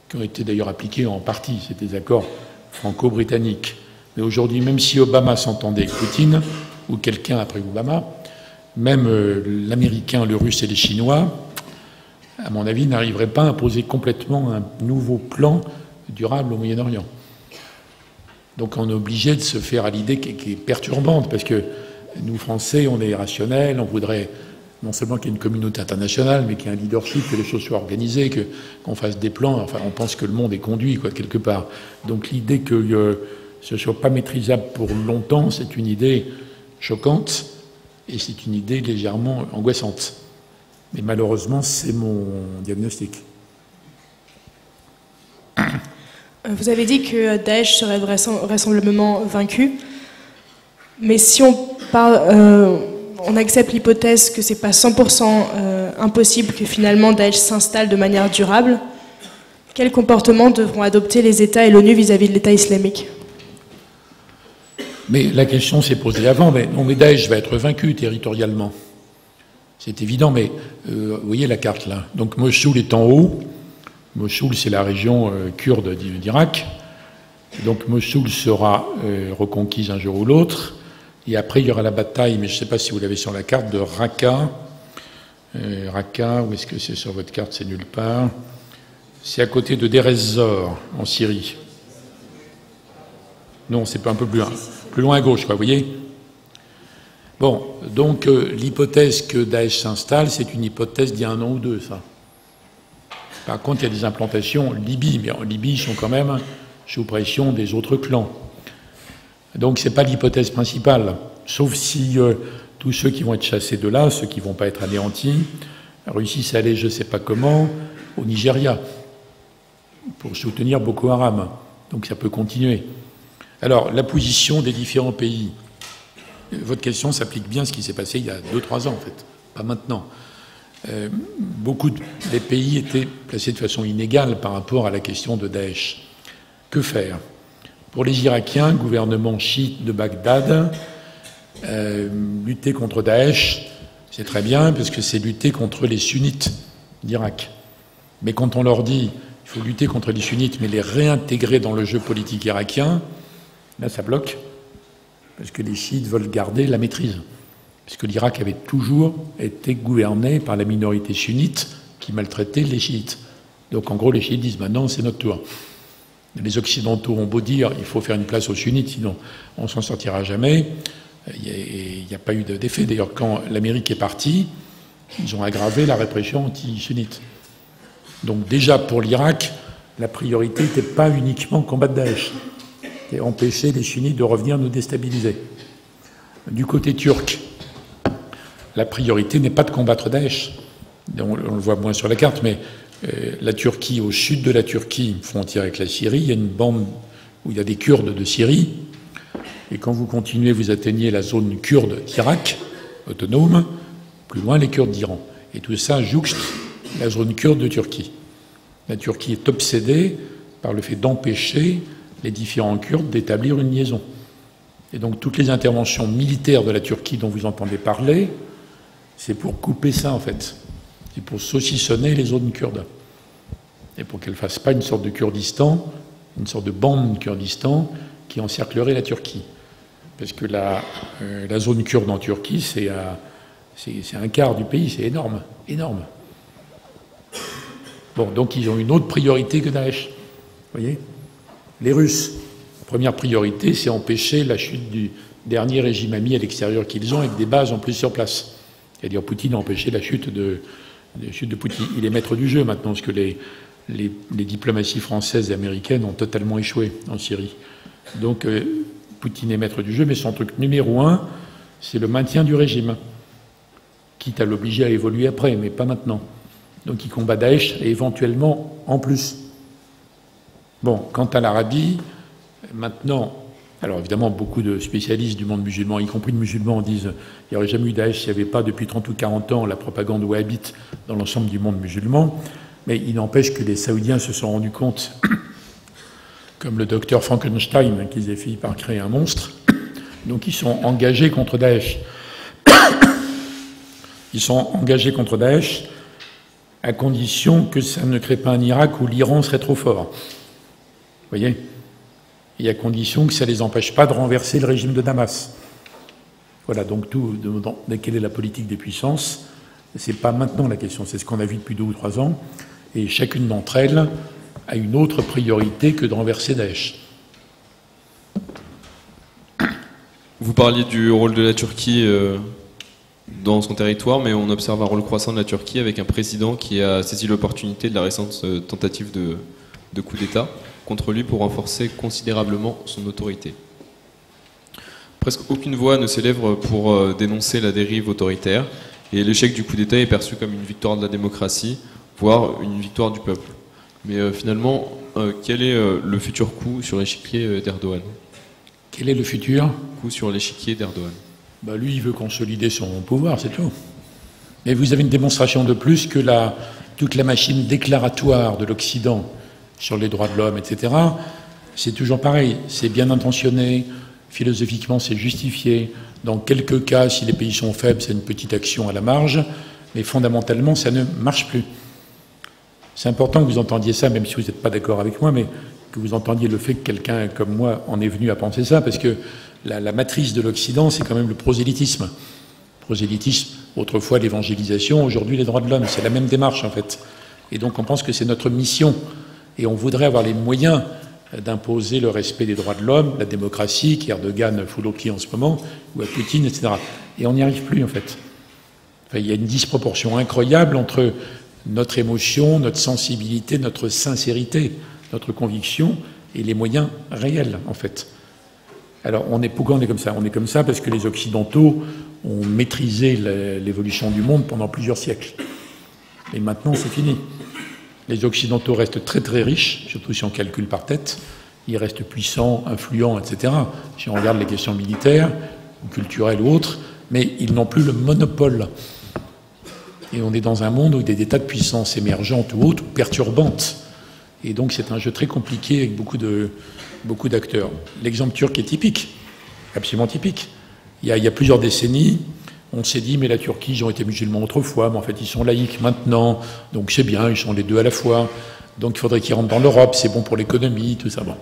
qui ont été d'ailleurs appliqués en partie, c'était des accords franco-britanniques. Mais aujourd'hui, même si Obama s'entendait avec Poutine, ou quelqu'un après Obama, même l'Américain, le Russe et les Chinois, à mon avis, n'arriveraient pas à imposer complètement un nouveau plan durable au Moyen-Orient. Donc on est obligé de se faire à l'idée qui est perturbante, parce que nous, Français, on est rationnels, on voudrait non seulement qu'il y ait une communauté internationale, mais qu'il y ait un leadership, que les choses soient organisées, qu'on fasse des plans, enfin on pense que le monde est conduit, quoi, quelque part. Donc l'idée que ce ne soit pas maîtrisable pour longtemps, c'est une idée choquante, et c'est une idée légèrement angoissante. Mais malheureusement, c'est mon diagnostic. Vous avez dit que Daesh serait vraisemblablement vaincu, mais si on accepte l'hypothèse que ce n'est pas 100% impossible que finalement Daesh s'installe de manière durable, quels comportements devront adopter les États et l'ONU vis-à-vis de l'État islamique? Mais la question s'est posée avant, mais Daesh va être vaincu territorialement. C'est évident, mais vous voyez la carte là. Donc Mossoul est en haut. Mossoul, c'est la région kurde d'Irak. Donc Mossoul sera reconquise un jour ou l'autre. Et après, il y aura la bataille, mais je ne sais pas si vous l'avez sur la carte, de Raqqa. Raqqa, où est-ce que c'est sur votre carte? C'est nulle part. C'est à côté de Deir ez-Zor, en Syrie. Non, c'est pas un peu plus loin à gauche, quoi, vous voyez? Bon, donc l'hypothèse que Daesh s'installe, c'est une hypothèse d'il y a 1 an ou 2, ça. Par contre, il y a des implantations en Libye, mais en Libye, ils sont quand même sous pression des autres clans. Donc ce n'est pas l'hypothèse principale, sauf si tous ceux qui vont être chassés de là, ceux qui ne vont pas être anéantis, réussissent à aller, je ne sais pas comment, au Nigeria, pour soutenir Boko Haram. Donc ça peut continuer. Alors, la position des différents pays. Votre question s'applique bien à ce qui s'est passé il y a 2-3 ans, en fait, pas maintenant. Beaucoup des pays étaient placés de façon inégale par rapport à la question de Daesh. Que faire? Pour les Irakiens, gouvernement chiite de Bagdad, lutter contre Daesh, c'est très bien, parce que c'est lutter contre les sunnites d'Irak. Mais quand on leur dit il faut lutter contre les sunnites, mais les réintégrer dans le jeu politique irakien, là ça bloque, parce que les chiites veulent garder la maîtrise. Puisque l'Irak avait toujours été gouverné par la minorité sunnite qui maltraitait les chiites. Donc en gros, les chiites disent maintenant c'est notre tour. Les Occidentaux ont beau dire il faut faire une place aux sunnites, sinon on s'en sortira jamais. Il n'y a pas eu d'effet. D'ailleurs, quand l'Amérique est partie, ils ont aggravé la répression anti-sunnite. Donc déjà pour l'Irak, la priorité n'était pas uniquement combattre Daesh, et empêcher les sunnites de revenir nous déstabiliser. Du côté turc, la priorité n'est pas de combattre Daesh. On le voit moins sur la carte, mais la Turquie, au sud de la Turquie, frontière avec la Syrie, il y a une bande où il y a des Kurdes de Syrie. Et quand vous continuez, vous atteignez la zone kurde d'Irak, autonome, plus loin les Kurdes d'Iran. Et tout ça jouxte la zone kurde de Turquie. La Turquie est obsédée par le fait d'empêcher les différents Kurdes d'établir une liaison. Et donc toutes les interventions militaires de la Turquie dont vous entendez parler, c'est pour couper ça, en fait. C'est pour saucissonner les zones kurdes. Et pour qu'elles ne fassent pas une sorte de Kurdistan, une sorte de bande Kurdistan qui encerclerait la Turquie. Parce que la zone kurde en Turquie, c'est un quart du pays, c'est énorme. Énorme. Bon, donc ils ont une autre priorité que Daesh. Vous voyez? Les Russes, la première priorité, c'est empêcher la chute du dernier régime ami à l'extérieur qu'ils ont, avec des bases en plus sur place. C'est-à-dire Poutine a empêché la chute de Poutine. Il est maître du jeu maintenant, parce que les diplomaties françaises et américaines ont totalement échoué en Syrie. Donc Poutine est maître du jeu, mais son truc numéro 1, c'est le maintien du régime, quitte à l'obliger à évoluer après, mais pas maintenant. Donc il combat Daesh et éventuellement en plus. Bon, quant à l'Arabie, maintenant, alors évidemment beaucoup de spécialistes du monde musulman, y compris de musulmans, disent qu'il n'y aurait jamais eu Daesh s'il n'y avait pas depuis 30 ou 40 ans la propagande wahhabite dans l'ensemble du monde musulman, mais il n'empêche que les Saoudiens se sont rendus compte, comme le docteur Frankenstein, qu'ils avaient fini par créer un monstre, donc ils sont engagés contre Daesh. Ils sont engagés contre Daesh à condition que ça ne crée pas un Irak où l'Iran serait trop fort. Vous voyez? Et à condition que ça ne les empêche pas de renverser le régime de Damas. Voilà, donc quelle est la politique des puissances? C'est pas maintenant la question, c'est ce qu'on a vu depuis 2 ou 3 ans. Et chacune d'entre elles a une autre priorité que de renverser Daesh. Vous parliez du rôle de la Turquie dans son territoire, mais on observe un rôle croissant de la Turquie avec un président qui a saisi l'opportunité de la récente tentative de coup d'État contre lui pour renforcer considérablement son autorité. Presque aucune voix ne s'élève pour dénoncer la dérive autoritaire, et l'échec du coup d'État est perçu comme une victoire de la démocratie, voire une victoire du peuple. Mais finalement, quel est le futur coup sur l'échiquier d'Erdogan? Quel est le futur coup sur l'échiquier d'Erdogan? Lui, il veut consolider son pouvoir, c'est tout. Mais vous avez une démonstration de plus que toute la machine déclaratoire de l'Occident sur les droits de l'homme, etc., c'est toujours pareil. C'est bien intentionné, philosophiquement c'est justifié. Dans quelques cas, si les pays sont faibles, c'est une petite action à la marge, mais fondamentalement, ça ne marche plus. C'est important que vous entendiez ça, même si vous n'êtes pas d'accord avec moi, mais que vous entendiez le fait que quelqu'un comme moi en est venu à penser ça, parce que la matrice de l'Occident, c'est quand même le prosélytisme. Prosélytisme, autrefois l'évangélisation, aujourd'hui les droits de l'homme. C'est la même démarche, en fait. Et donc on pense que c'est notre mission. Et on voudrait avoir les moyens d'imposer le respect des droits de l'homme, la démocratie, qu'Erdogan fout aux pieds en ce moment, ou à Poutine, etc. Et on n'y arrive plus, en fait. Enfin, il y a une disproportion incroyable entre notre émotion, notre sensibilité, notre sincérité, notre conviction et les moyens réels, en fait. Alors, pourquoi on est comme ça? On est comme ça parce que les Occidentaux ont maîtrisé l'évolution du monde pendant plusieurs siècles. Et maintenant, c'est fini. Les Occidentaux restent très très riches, surtout si on calcule par tête. Ils restent puissants, influents, etc. Si on regarde les questions militaires, culturelles ou autres, mais ils n'ont plus le monopole. Et on est dans un monde où il y a des tas de puissances émergentes ou autres, perturbantes. Et donc c'est un jeu très compliqué avec beaucoup d'acteurs. L'exemple turc est typique, absolument typique. Il y a plusieurs décennies, on s'est dit, mais la Turquie, ils ont été musulmans autrefois, mais en fait ils sont laïcs maintenant, donc c'est bien, ils sont les deux à la fois. Donc il faudrait qu'ils rentrent dans l'Europe, c'est bon pour l'économie, tout ça. Bon.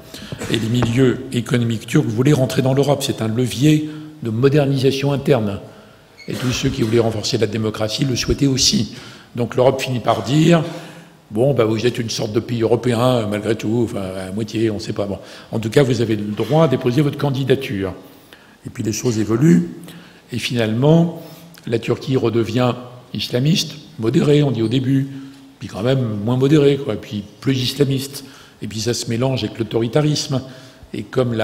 Et les milieux économiques turcs voulaient rentrer dans l'Europe, c'est un levier de modernisation interne. Et tous ceux qui voulaient renforcer la démocratie le souhaitaient aussi. Donc l'Europe finit par dire, bon, bah, vous êtes une sorte de pays européen, malgré tout, enfin, à moitié, on ne sait pas. Bon. En tout cas, vous avez le droit à déposer votre candidature. Et puis les choses évoluent, et finalement, la Turquie redevient islamiste, modérée, on dit au début, puis quand même moins modérée, quoi, puis plus islamiste. Et puis ça se mélange avec l'autoritarisme. Et comme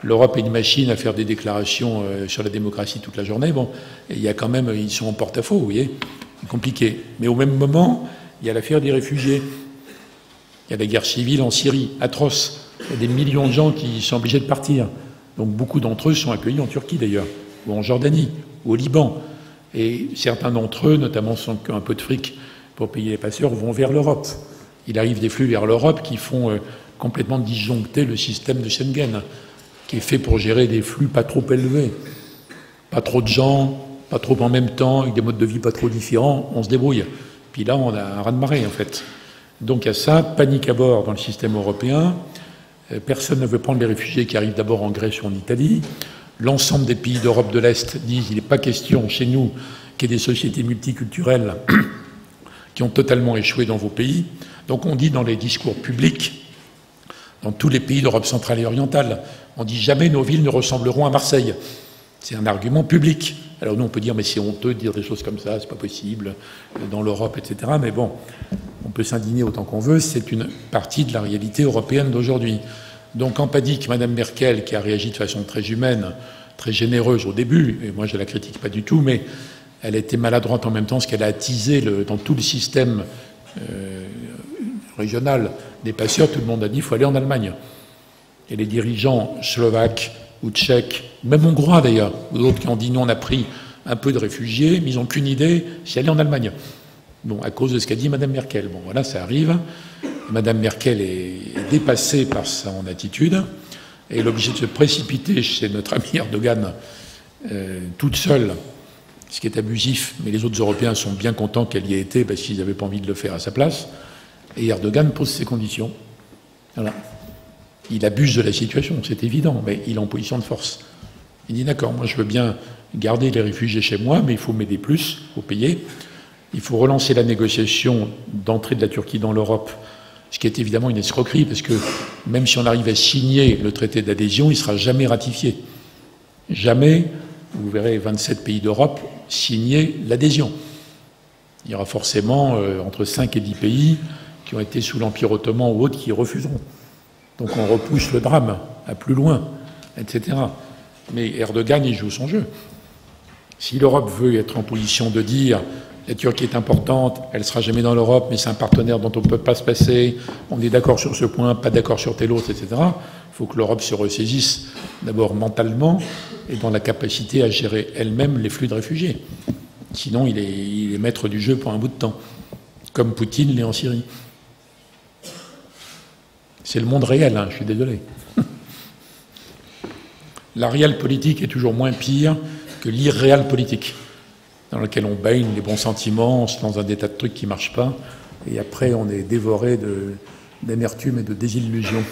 l'Europe est une machine à faire des déclarations sur la démocratie toute la journée, bon, il y a quand même, ils sont en porte-à-faux, vous voyez, c'est compliqué. Mais au même moment, il y a l'affaire des réfugiés. Il y a la guerre civile en Syrie, atroce. Il y a des millions de gens qui sont obligés de partir. Donc beaucoup d'entre eux sont accueillis en Turquie d'ailleurs, ou en Jordanie, ou au Liban. Et certains d'entre eux, notamment ceux qui ont un peu de fric pour payer les passeurs, vont vers l'Europe. Il arrive des flux vers l'Europe qui font complètement disjoncter le système de Schengen, qui est fait pour gérer des flux pas trop élevés. Pas trop de gens, pas trop en même temps, avec des modes de vie pas trop différents, on se débrouille. Puis là, on a un raz-de-marée, en fait. Donc à ça, panique à bord dans le système européen. Personne ne veut prendre les réfugiés qui arrivent d'abord en Grèce ou en Italie. L'ensemble des pays d'Europe de l'Est disent qu'il n'est pas question chez nous qu'il y ait des sociétés multiculturelles qui ont totalement échoué dans vos pays. Donc on dit dans les discours publics, dans tous les pays d'Europe centrale et orientale, on dit jamais nos villes ne ressembleront à Marseille. C'est un argument public. Alors nous on peut dire mais c'est honteux de dire des choses comme ça, c'est pas possible, dans l'Europe, etc. Mais bon, on peut s'indigner autant qu'on veut, c'est une partie de la réalité européenne d'aujourd'hui. Donc en panique, Mme Merkel, qui a réagi de façon très humaine, très généreuse au début, et moi je la critique pas du tout, mais elle a été maladroite en même temps, parce qu'elle a attisé dans tout le système régional des passeurs, tout le monde a dit il faut aller en Allemagne. Et les dirigeants slovaques ou tchèques, même hongrois d'ailleurs, ou d'autres qui ont dit nous on a pris un peu de réfugiés, mais ils n'ont qu'une idée, c'est aller en Allemagne. Bon, à cause de ce qu'a dit Mme Merkel. Bon, voilà, ça arrive. Mme Merkel est dépassée par son attitude. Et elle est obligée de se précipiter chez notre ami Erdogan, toute seule, ce qui est abusif. Mais les autres Européens sont bien contents qu'elle y ait été, parce qu'ils n'avaient pas envie de le faire à sa place. Et Erdogan pose ses conditions. Voilà. Il abuse de la situation, c'est évident, mais il est en position de force. Il dit d'accord, moi je veux bien garder les réfugiés chez moi, mais il faut m'aider plus, il faut payer. Il faut relancer la négociation d'entrée de la Turquie dans l'Europe, ce qui est évidemment une escroquerie, parce que même si on arrive à signer le traité d'adhésion, il ne sera jamais ratifié. Jamais, vous verrez 27 pays d'Europe signer l'adhésion. Il y aura forcément entre 5 et 10 pays qui ont été sous l'Empire ottoman ou autres qui refuseront. Donc on repousse le drame à plus loin, etc. Mais Erdogan, il joue son jeu. Si l'Europe veut être en position de dire la Turquie est importante, elle ne sera jamais dans l'Europe, mais c'est un partenaire dont on ne peut pas se passer, on est d'accord sur ce point, pas d'accord sur tel autre, etc. Il faut que l'Europe se ressaisisse d'abord mentalement et dans la capacité à gérer elle-même les flux de réfugiés. Sinon, il est maître du jeu pour un bout de temps, comme Poutine l'est en Syrie. C'est le monde réel, hein, je suis désolé. La réelle politique est toujours moins pire que l'irréel politique, dans lequel on baigne les bons sentiments, on se lance dans des tas de trucs qui ne marchent pas, et après on est dévoré d'amertume et de désillusion.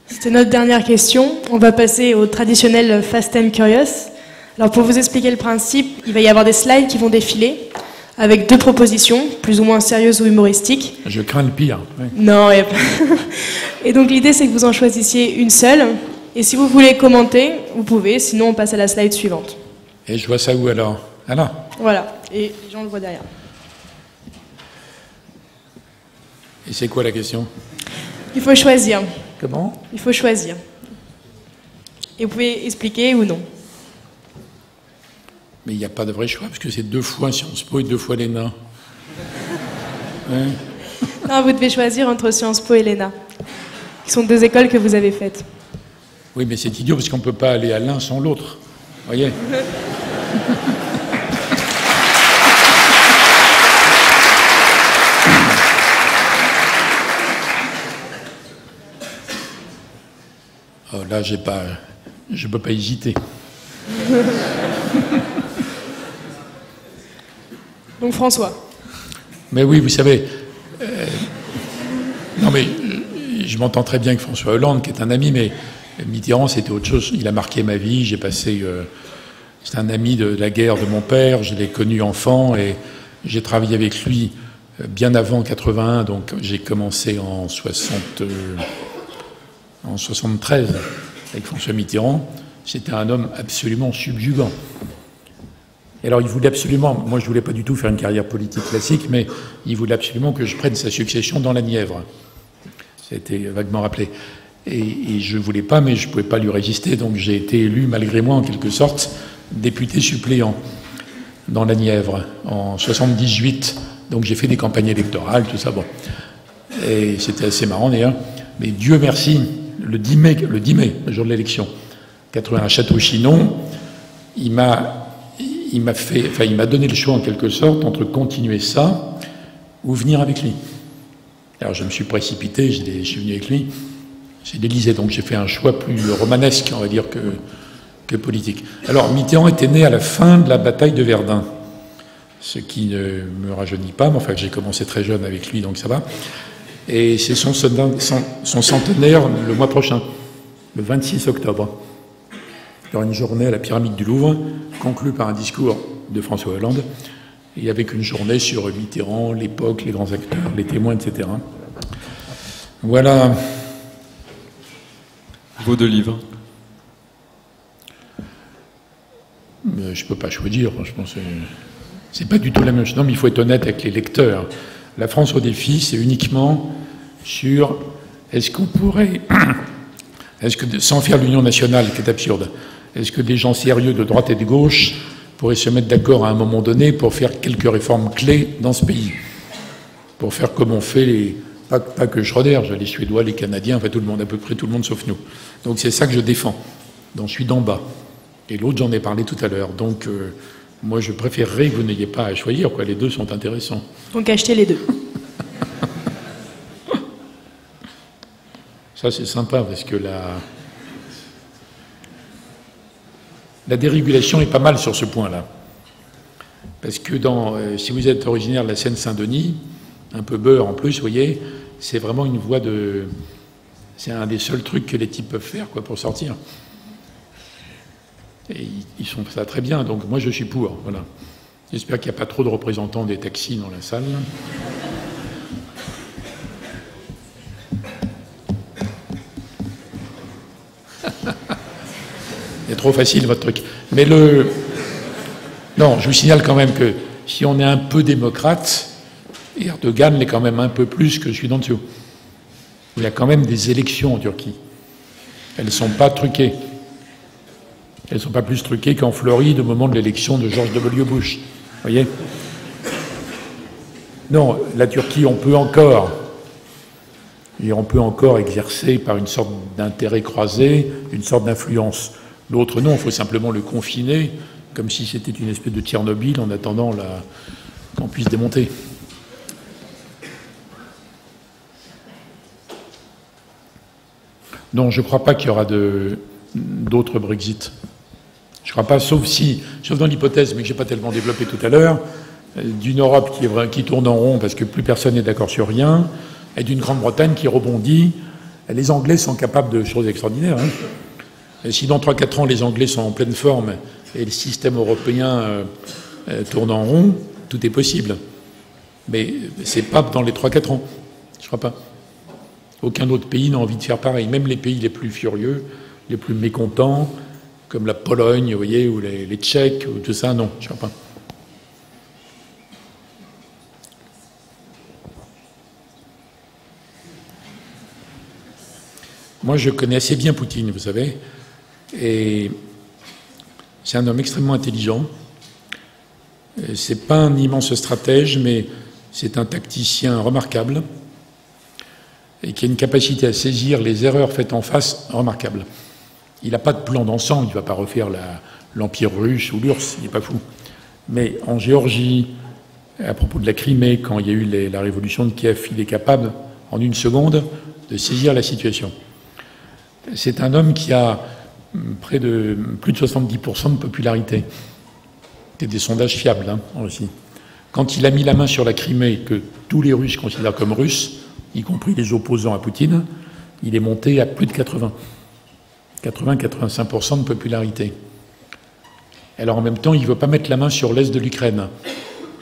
C'était notre dernière question. On va passer au traditionnel Fast and Curious. Alors pour vous expliquer le principe, il va y avoir des slides qui vont défiler avec 2 propositions, plus ou moins sérieuses ou humoristiques. Je crains le pire. Oui. Non, il y a pas... Et donc l'idée c'est que vous en choisissiez une seule. Et si vous voulez commenter, vous pouvez, sinon on passe à la slide suivante. Et je vois ça où alors? Ah là. Voilà, et les gens le voient derrière. Et c'est quoi la question? Il faut choisir. Comment? Il faut choisir. Et vous pouvez expliquer ou non. Mais il n'y a pas de vrai choix, parce que c'est 2 fois Sciences Po et 2 fois l'ENA. Hein? Non, vous devez choisir entre Sciences Po et l'ENA, qui sont 2 écoles que vous avez faites. Oui, mais c'est idiot, parce qu'on ne peut pas aller à l'un sans l'autre. Vous voyez? Oh, là, je ne peux pas hésiter. Donc François. Mais oui, vous savez, non mais je m'entends très bien avec François Hollande, qui est un ami, mais Mitterrand, c'était autre chose. Il a marqué ma vie. J'ai passé, c'est un ami de la guerre de mon père. Je l'ai connu enfant et j'ai travaillé avec lui bien avant 81. Donc j'ai commencé en 73 avec François Mitterrand. C'était un homme absolument subjugant. Et alors il voulait absolument, moi je voulais pas du tout faire une carrière politique classique, mais il voulait absolument que je prenne sa succession dans la Nièvre. C'était vaguement rappelé. Et je voulais pas, mais je pouvais pas lui résister, donc j'ai été élu malgré moi en quelque sorte député suppléant dans la Nièvre en 78. Donc j'ai fait des campagnes électorales, tout ça, bon. Et c'était assez marrant d'ailleurs. Mais Dieu merci, le 10 mai, le jour de l'élection, 80 à Château-Chinon, il m'a donné le choix en quelque sorte entre continuer ça ou venir avec lui. Alors je me suis précipité, je suis venu avec lui. C'est l'Élysée, donc j'ai fait un choix plus romanesque, on va dire, que politique. Alors Mitterrand était né à la fin de la bataille de Verdun, ce qui ne me rajeunit pas, mais enfin j'ai commencé très jeune avec lui, donc ça va. Et c'est son centenaire le mois prochain, le 26 octobre. Il y aura une journée à la pyramide du Louvre, conclue par un discours de François Hollande, et avec une journée sur Mitterrand, l'époque, les grands acteurs, les témoins, etc. Voilà. Vos 2 livres. Je ne peux pas choisir, franchement, c'est pas du tout la même chose. Non, mais il faut être honnête avec les lecteurs. La France au défi, c'est uniquement sur est-ce qu'on pourrait, sans faire l'union nationale, qui est absurde, est-ce que des gens sérieux de droite et de gauche pourraient se mettre d'accord à un moment donné pour faire quelques réformes clés dans ce pays? Pour faire comme on fait pas que Schröder, les Suédois, les Canadiens, enfin tout le monde, à peu près tout le monde sauf nous. Donc c'est ça que je défends. Donc je suis d'en bas. Et l'autre, j'en ai parlé tout à l'heure. Donc moi, je préférerais que vous n'ayez pas à choisir, quoi. Les 2 sont intéressants. Donc achetez les 2. Ça, c'est sympa, parce que la dérégulation est pas mal sur ce point-là. Parce que si vous êtes originaire de la Seine-Saint-Denis, un peu beurre en plus, vous voyez, c'est vraiment une voie de... C'est un des seuls trucs que les types peuvent faire, quoi, pour sortir. Et ils font ça très bien, donc moi je suis pour, voilà. J'espère qu'il n'y a pas trop de représentants des taxis dans la salle. C'est trop facile votre truc. Mais non, je vous signale quand même que si on est un peu démocrate, Erdogan l'est quand même un peu plus que je suis dans dessous. Il y a quand même des élections en Turquie. Elles ne sont pas truquées. Elles ne sont pas plus truquées qu'en Floride au moment de l'élection de George W. Bush. Vous voyez? Non, la Turquie, on peut encore exercer par une sorte d'intérêt croisé, une sorte d'influence. L'autre, non, il faut simplement le confiner, comme si c'était une espèce de Tchernobyl en attendant qu'on puisse démonter. Non, je ne crois pas qu'il y aura d'autres Brexit. Je ne crois pas, sauf dans l'hypothèse, mais que je n'ai pas tellement développé tout à l'heure, d'une Europe qui tourne en rond parce que plus personne n'est d'accord sur rien, et d'une Grande-Bretagne qui rebondit Les Anglais sont capables de choses extraordinaires. Hein. Et si dans 3-4 ans, les Anglais sont en pleine forme et le système européen tourne en rond, tout est possible. Mais c'est pas dans les 3-4 ans. Je crois pas. Aucun autre pays n'a envie de faire pareil. Même les pays les plus furieux, les plus mécontents, comme la Pologne, vous voyez, ou les Tchèques, ou tout ça, non, je crois pas. Moi, je connais assez bien Poutine, vous savez, et c'est un homme extrêmement intelligent. C'est pas un immense stratège, mais c'est un tacticien remarquable et qui a une capacité à saisir les erreurs faites en face remarquable. Il n'a pas de plan d'ensemble, il ne va pas refaire l'Empire russe ou l'URSS, il n'est pas fou. Mais en Géorgie, à propos de la Crimée, quand il y a eu la révolution de Kiev, il est capable, en une seconde, de saisir la situation. C'est un homme qui a plus de 70% de popularité. C'est des sondages fiables, hein, en Russie. Quand il a mis la main sur la Crimée, que tous les Russes considèrent comme Russes, y compris les opposants à Poutine, il est monté à plus de 80-85% de popularité. Alors en même temps, il ne veut pas mettre la main sur l'est de l'Ukraine.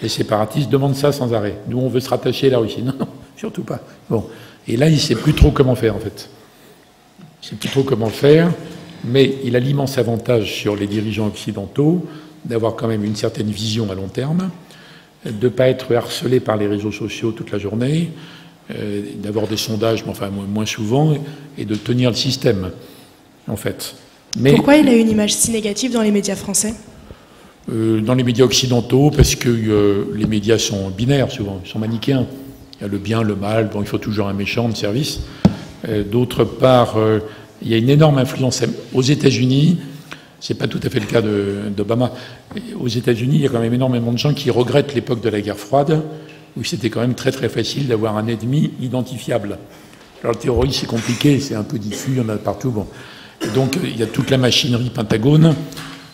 Les séparatistes demandent ça sans arrêt. Nous, on veut se rattacher à la Russie. Non, surtout pas. Bon. Et là, il ne sait plus trop comment faire, en fait. Il ne sait plus trop comment faire, mais il a l'immense avantage sur les dirigeants occidentaux d'avoir quand même une certaine vision à long terme, de ne pas être harcelé par les réseaux sociaux toute la journée, d'avoir des sondages, mais enfin moins souvent, et de tenir le système, en fait. Mais, pourquoi il a une image si négative dans les médias français ? Dans les médias occidentaux, parce que les médias sont binaires souvent, ils sont manichéens. Il y a le bien, le mal, bon, il faut toujours un méchant de service. D'autre part, il y a une énorme influence aux États-Unis. C'est pas tout à fait le cas d'Obama. Aux États-Unis, il y a quand même énormément de gens qui regrettent l'époque de la guerre froide, où c'était quand même très très facile d'avoir un ennemi identifiable. Alors le terrorisme, c'est compliqué, c'est un peu diffus, il y en a partout. Bon. Donc il y a toute la machinerie Pentagone,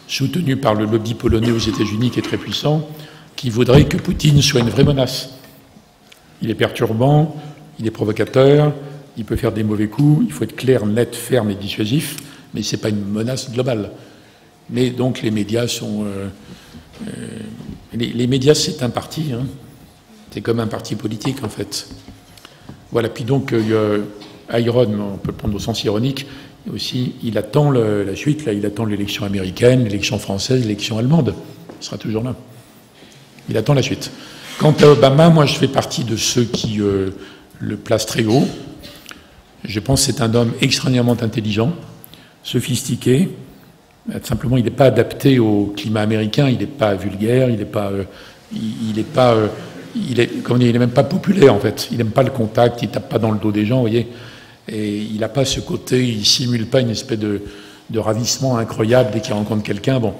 soutenue par le lobby polonais aux États-Unis, qui est très puissant, qui voudrait que Poutine soit une vraie menace. Il est perturbant, il est provocateur, il peut faire des mauvais coups, il faut être clair, net, ferme et dissuasif, mais ce n'est pas une menace globale. Mais donc les médias sont... les médias, c'est un parti, hein. C'est comme un parti politique, en fait. Voilà, puis donc, Iron, on peut le prendre au sens ironique, aussi, il attend la suite, là, il attend l'élection américaine, l'élection française, l'élection allemande. Il sera toujours là. Il attend la suite. Quant à Obama, moi, je fais partie de ceux qui le placent très haut. Je pense que c'est un homme extraordinairement intelligent, sophistiqué. Simplement, il n'est pas adapté au climat américain, il n'est pas vulgaire, il n'est même pas populaire, en fait. Il n'aime pas le contact, il ne tape pas dans le dos des gens, vous voyez. Et il n'a pas ce côté, il ne simule pas une espèce de ravissement incroyable dès qu'il rencontre quelqu'un. Bon.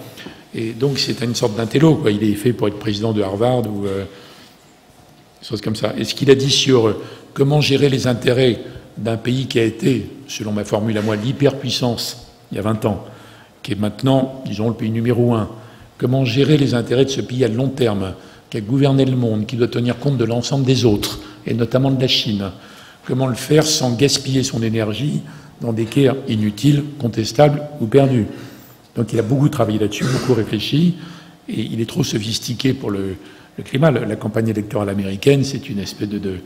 Et donc, c'est une sorte d'intello, quoi. Il est fait pour être président de Harvard ou des choses comme ça. Et ce qu'il a dit sur comment gérer les intérêts d'un pays qui a été, selon ma formule à moi, l'hyperpuissance, il y a 20 ans, qui est maintenant, disons, le pays numéro 1. Comment gérer les intérêts de ce pays à long terme, qui a gouverné le monde, qui doit tenir compte de l'ensemble des autres, et notamment de la Chine. Comment le faire sans gaspiller son énergie dans des guerres inutiles, contestables ou perdues. Donc il a beaucoup travaillé là-dessus, beaucoup réfléchi, et il est trop sophistiqué pour le climat. La campagne électorale américaine, c'est une espèce de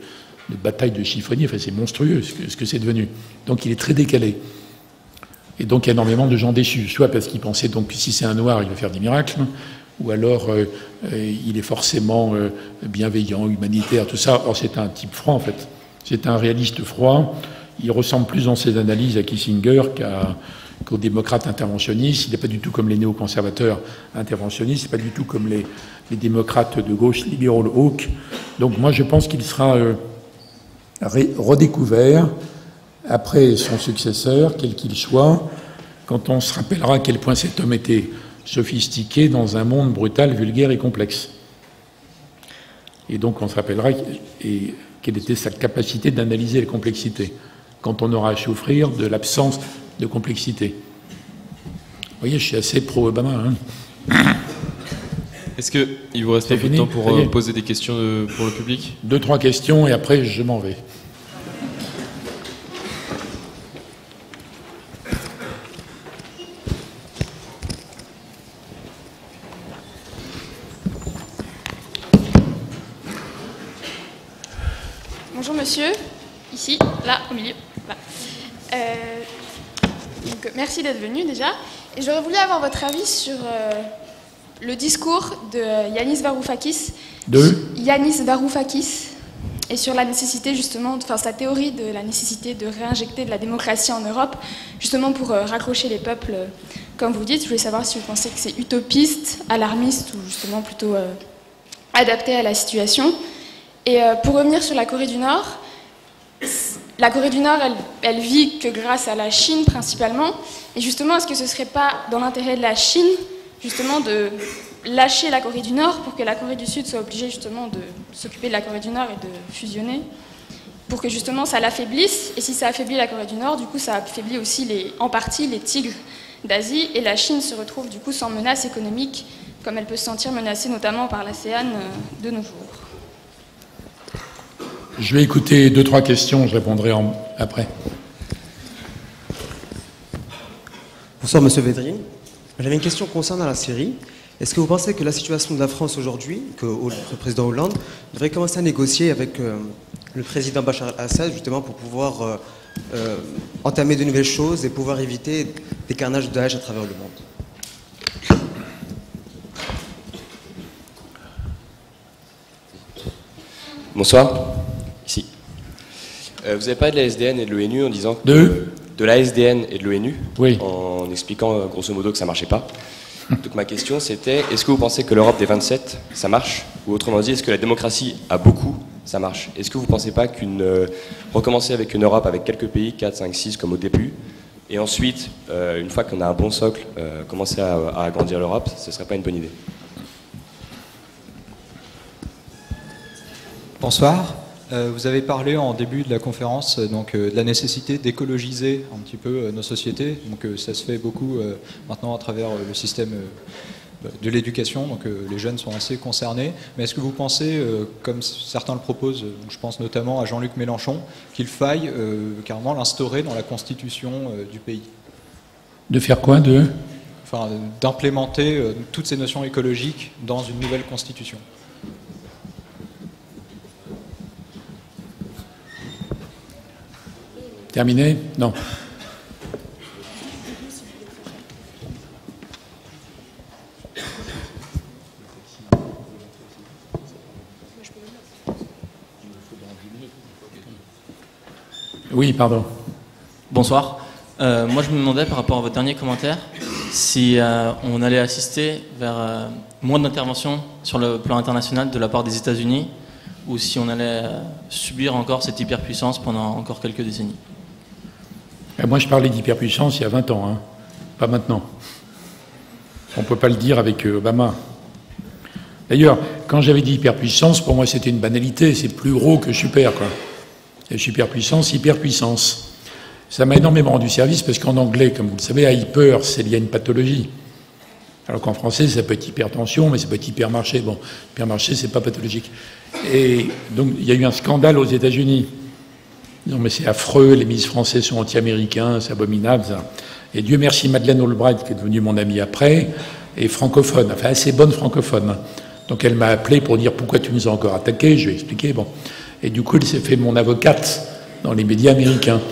bataille de chiffonniers, enfin c'est monstrueux ce que c'est devenu. Donc il est très décalé. Et donc il y a énormément de gens déçus, soit parce qu'ils pensaient donc que si c'est un noir, il va faire des miracles, ou alors il est forcément bienveillant, humanitaire, tout ça. Or c'est un type froid en fait. C'est un réaliste froid. Il ressemble plus dans ses analyses à Kissinger qu'aux démocrates interventionnistes. Il n'est pas du tout comme les néoconservateurs interventionnistes. C'est pas du tout comme les démocrates de gauche, liberal hawk. Donc moi, je pense qu'il sera redécouvert après son successeur, quel qu'il soit, quand on se rappellera à quel point cet homme était sophistiqué dans un monde brutal, vulgaire et complexe. Et donc on se rappellera quelle était sa capacité d'analyser la complexité, quand on aura à souffrir de l'absence de complexité. Vous voyez, je suis assez pro-Obama. Hein. Est-ce qu'il vous reste un peu de temps pour poser des questions pour le public ? 2-3 questions et après je m'en vais. Bonjour monsieur, ici, là, au milieu. Là. Donc, merci d'être venu déjà. Et j'aurais voulu avoir votre avis sur le discours de Yanis Varoufakis. Yanis Varoufakis, et sur la nécessité justement, enfin sa théorie de la nécessité de réinjecter de la démocratie en Europe, justement pour raccrocher les peuples, comme vous dites. Je voulais savoir si vous pensez que c'est utopiste, alarmiste ou justement plutôt adapté à la situation. Et pour revenir sur la Corée du Nord, elle vit que grâce à la Chine principalement. Et justement, est-ce que ce ne serait pas dans l'intérêt de la Chine, justement, de lâcher la Corée du Nord pour que la Corée du Sud soit obligée justement de s'occuper de la Corée du Nord et de fusionner, pour que justement ça l'affaiblisse? Et si ça affaiblit la Corée du Nord, du coup ça affaiblit aussi en partie les tigres d'Asie, et la Chine se retrouve du coup sans menace économique, comme elle peut se sentir menacée notamment par l'ASEAN de nos jours. Je vais écouter 2-3 questions, je répondrai après. Bonsoir Monsieur Védrine. J'avais une question concernant la Syrie. Est-ce que vous pensez que la situation de la France aujourd'hui, que le président Hollande devrait commencer à négocier avec le président Bachar al-Assad justement pour pouvoir entamer de nouvelles choses et pouvoir éviter des carnages de Daesh à travers le monde? Bonsoir, ici. Vous avez parlé de la SDN et de l'ONU en disant de la SDN et de l'ONU, oui, en expliquant grosso modo que ça marchait pas. Donc ma question c'était, est-ce que vous pensez que l'Europe des 27, ça marche? Ou autrement dit, est-ce que la démocratie à beaucoup, ça marche? Est-ce que vous ne pensez pas recommencer avec une Europe avec quelques pays, 4, 5, 6 comme au début, et ensuite, une fois qu'on a un bon socle, commencer à agrandir l'Europe, ce ne serait pas une bonne idée? Bonsoir. Vous avez parlé en début de la conférence de la nécessité d'écologiser un petit peu nos sociétés. Donc ça se fait beaucoup maintenant à travers le système de l'éducation. Donc les jeunes sont assez concernés. Mais est-ce que vous pensez, comme certains le proposent, je pense notamment à Jean-Luc Mélenchon, qu'il faille carrément l'instaurer dans la constitution du pays? De faire quoi? Enfin, d'implémenter toutes ces notions écologiques dans une nouvelle constitution. Terminé? Non. Oui, pardon. Bonsoir. Moi, je me demandais par rapport à votre dernier commentaire si on allait assister vers moins d'intervention sur le plan international de la part des États-Unis, ou si on allait subir encore cette hyperpuissance pendant encore quelques décennies. Moi, je parlais d'hyperpuissance il y a 20 ans, hein, pas maintenant. On ne peut pas le dire avec Obama. D'ailleurs, quand j'avais dit hyperpuissance, pour moi, c'était une banalité. C'est plus gros que super, quoi. Et superpuissance, hyperpuissance. Ça m'a énormément rendu service parce qu'en anglais, comme vous le savez, hyper, c'est lié à une pathologie. Alors qu'en français, ça peut être hypertension, mais ça peut être hypermarché. Bon, hypermarché, c'est pas pathologique. Et donc, il y a eu un scandale aux États-Unis. Non, mais c'est affreux, les ministres français sont anti-américains, c'est abominable, ça. Et Dieu merci, Madeleine Albright, qui est devenue mon amie après, est francophone, enfin assez bonne francophone. Donc elle m'a appelé pour dire pourquoi tu nous as encore attaqués, je lui ai expliqué, bon. Et du coup, elle s'est fait mon avocate dans les médias américains.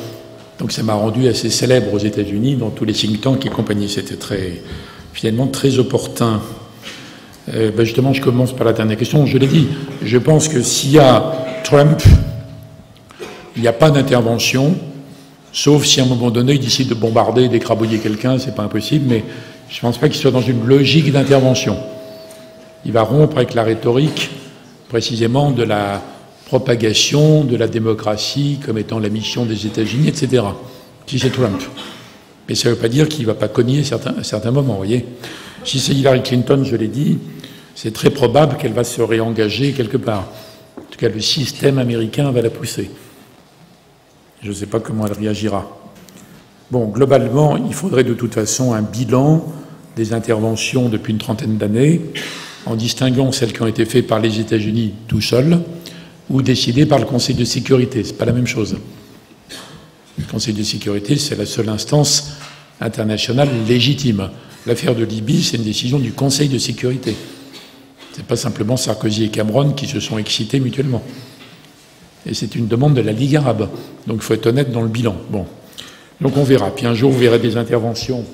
Donc ça m'a rendu assez célèbre aux États-Unis, dans tous les think tanks et compagnie. C'était finalement très opportun. Justement, je commence par la dernière question. Je l'ai dit, je pense que s'il y a Trump, il n'y a pas d'intervention, sauf si à un moment donné, il décide de bombarder, d'écrabouiller quelqu'un, c'est pas impossible, mais je ne pense pas qu'il soit dans une logique d'intervention. Il va rompre avec la rhétorique, précisément, de la propagation de la démocratie comme étant la mission des États-Unis, etc. Si c'est Trump. Mais ça ne veut pas dire qu'il ne va pas cogner à certains moments, vous voyez. Si c'est Hillary Clinton, je l'ai dit, c'est très probable qu'elle va se réengager quelque part. En tout cas, le système américain va la pousser. Je ne sais pas comment elle réagira. Bon, globalement, il faudrait de toute façon un bilan des interventions depuis une trentaine d'années, en distinguant celles qui ont été faites par les États-Unis tout seuls ou décidées par le Conseil de sécurité. Ce n'est pas la même chose. Le Conseil de sécurité, c'est la seule instance internationale légitime. L'affaire de Libye, c'est une décision du Conseil de sécurité. Ce n'est pas simplement Sarkozy et Cameron qui se sont excités mutuellement. Et c'est une demande de la Ligue arabe. Donc il faut être honnête dans le bilan. Bon. Donc on verra. Puis un jour, vous verrez des interventions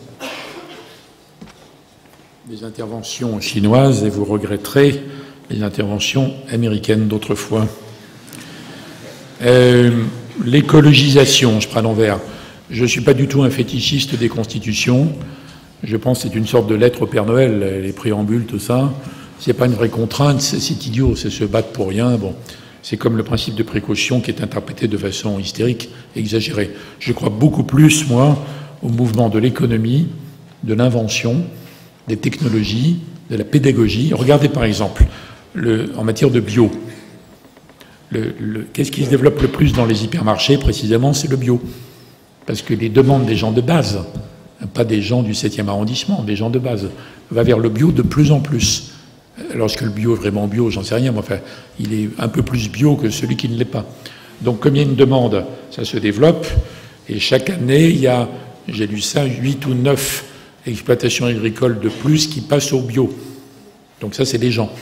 chinoises et vous regretterez les interventions américaines d'autrefois. L'écologisation, je prends l'envers. Je ne suis pas du tout un fétichiste des constitutions. Je pense que c'est une sorte de lettre au Père Noël, les préambules, tout ça. C'est pas une vraie contrainte, c'est idiot, c'est se battre pour rien. Bon, c'est comme le principe de précaution qui est interprété de façon hystérique, exagérée. Je crois beaucoup plus, moi, au mouvement de l'économie, de l'invention, des technologies, de la pédagogie. Regardez par exemple, en matière de bio, qu'est-ce qui se développe le plus dans les hypermarchés, précisément, c'est le bio. Parce que les demandes des gens de base, pas des gens du 7e arrondissement, des gens de base, va vers le bio de plus en plus. Lorsque le bio est vraiment bio, j'en sais rien, mais enfin, il est un peu plus bio que celui qui ne l'est pas. Donc, comme il y a une demande, ça se développe, et chaque année, il y a, j'ai lu ça, 8 ou 9 exploitations agricoles de plus qui passent au bio. Donc ça, c'est les gens.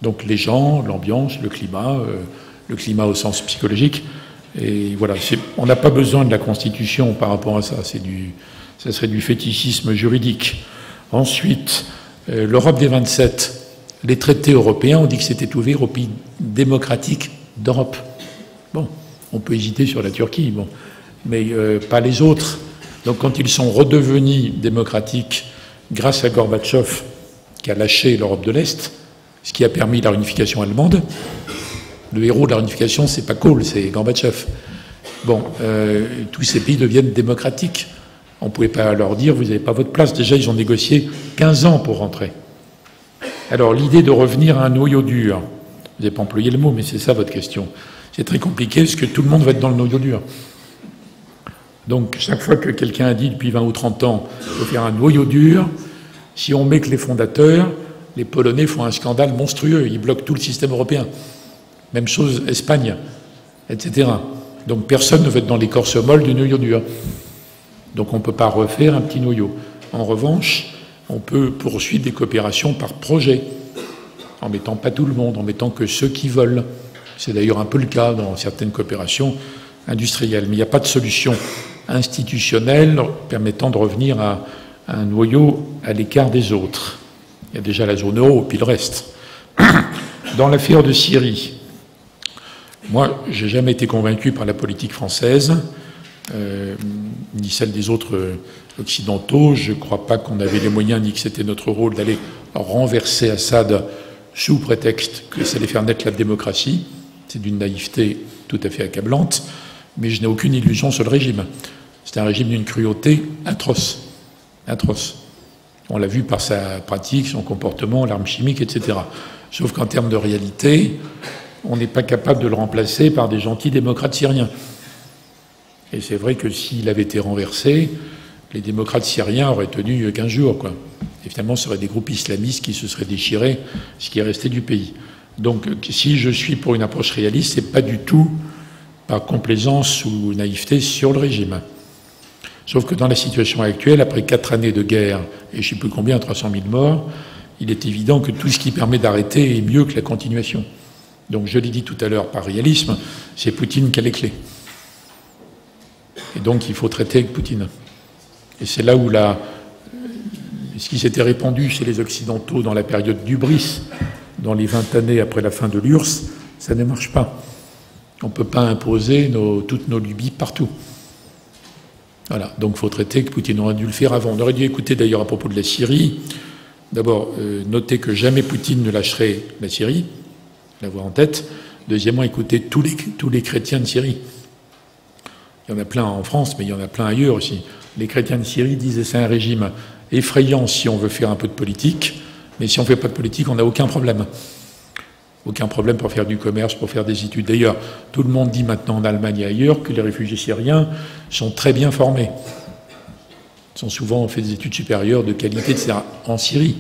Donc les gens, l'ambiance, le climat au sens psychologique. Et voilà, on n'a pas besoin de la Constitution par rapport à ça. Ça serait du fétichisme juridique. Ensuite, l'Europe des 27. Les traités européens ont dit que c'était ouvert aux pays démocratiques d'Europe. Bon, on peut hésiter sur la Turquie, bon, mais pas les autres. Donc quand ils sont redevenus démocratiques grâce à Gorbatchev, qui a lâché l'Europe de l'Est, ce qui a permis la réunification allemande, le héros de la réunification, c'est pas Kohl, c'est Gorbatchev. Bon, tous ces pays deviennent démocratiques. On ne pouvait pas leur dire, vous n'avez pas votre place. Déjà, ils ont négocié 15 ans pour rentrer. Alors, l'idée de revenir à un noyau dur, vous n'avez pas employé le mot, mais c'est ça votre question. C'est très compliqué, parce que tout le monde va être dans le noyau dur. Donc, chaque fois que quelqu'un a dit depuis 20 ou 30 ans qu'il faut faire un noyau dur, si on met que les fondateurs, les Polonais font un scandale monstrueux, ils bloquent tout le système européen. Même chose, Espagne, etc. Donc, personne ne veut être dans l'écorce molle du noyau dur. Donc, on ne peut pas refaire un petit noyau. En revanche, on peut poursuivre des coopérations par projet, en mettant pas tout le monde, en mettant que ceux qui veulent. C'est d'ailleurs un peu le cas dans certaines coopérations industrielles. Mais il n'y a pas de solution institutionnelle permettant de revenir à un noyau à l'écart des autres. Il y a déjà la zone euro, puis le reste. Dans l'affaire de Syrie, moi, je n'ai jamais été convaincu par la politique française, ni celle des autres occidentaux. Je ne crois pas qu'on avait les moyens, ni que c'était notre rôle d'aller renverser Assad sous prétexte que ça allait faire naître la démocratie. C'est d'une naïveté tout à fait accablante, mais je n'ai aucune illusion sur le régime. C'est un régime d'une cruauté atroce. Atroce. On l'a vu par sa pratique, son comportement, l'arme chimique, etc. Sauf qu'en termes de réalité, on n'est pas capable de le remplacer par des gentils démocrates syriens. Et c'est vrai que s'il avait été renversé, les démocrates syriens auraient tenu 15 jours, quoi. Et finalement, ce seraient des groupes islamistes qui se seraient déchirés ce qui est resté du pays. Donc, si je suis pour une approche réaliste, c'est pas du tout par complaisance ou naïveté sur le régime. Sauf que dans la situation actuelle, après 4 années de guerre, et je ne sais plus combien, 300 000 morts, il est évident que tout ce qui permet d'arrêter est mieux que la continuation. Donc, je l'ai dit tout à l'heure, par réalisme, c'est Poutine qui a les clés. Et donc, il faut traiter avec Poutine. Et c'est là où ce qui s'était répandu chez les Occidentaux dans la période d'Hubris, dans les 20 années après la fin de l'URSS, ça ne marche pas. On ne peut pas imposer toutes nos lubies partout. Voilà, donc il faut traiter que Poutine aurait dû le faire avant. On aurait dû écouter d'ailleurs à propos de la Syrie. D'abord, noter que jamais Poutine ne lâcherait la Syrie, l'avoir en tête. Deuxièmement, écouter tous les chrétiens de Syrie. Il y en a plein en France, mais il y en a plein ailleurs aussi. Les chrétiens de Syrie disent que c'est un régime effrayant si on veut faire un peu de politique, mais si on ne fait pas de politique, on n'a aucun problème. Aucun problème pour faire du commerce, pour faire des études. D'ailleurs, tout le monde dit maintenant en Allemagne et ailleurs que les réfugiés syriens sont très bien formés. Ils sont souvent fait des études supérieures de qualité, etc. en Syrie.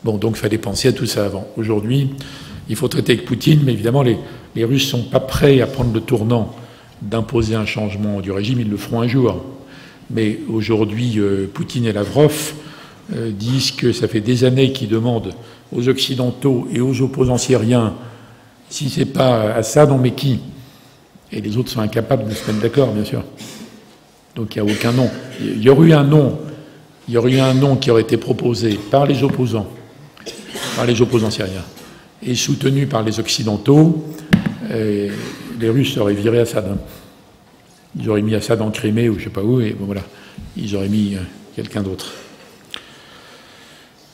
Bon, donc il fallait penser à tout ça avant. Aujourd'hui, il faut traiter avec Poutine, mais évidemment, les Russes ne sont pas prêts à prendre le tournant d'imposer un changement du régime. Ils le feront un jour. Mais aujourd'hui, Poutine et Lavrov disent que ça fait des années qu'ils demandent aux Occidentaux et aux opposants syriens, si c'est pas Assad, on met qui ? Et les autres sont incapables de se mettre d'accord, bien sûr. Donc il n'y a aucun nom. Il y aurait eu un nom. Il y aurait eu un nom qui aurait été proposé par les opposants syriens, et soutenu par les Occidentaux. Et les Russes auraient viré Assad. Hein. Ils auraient mis Assad en Crimée ou je ne sais pas où, et bon, voilà, ils auraient mis quelqu'un d'autre.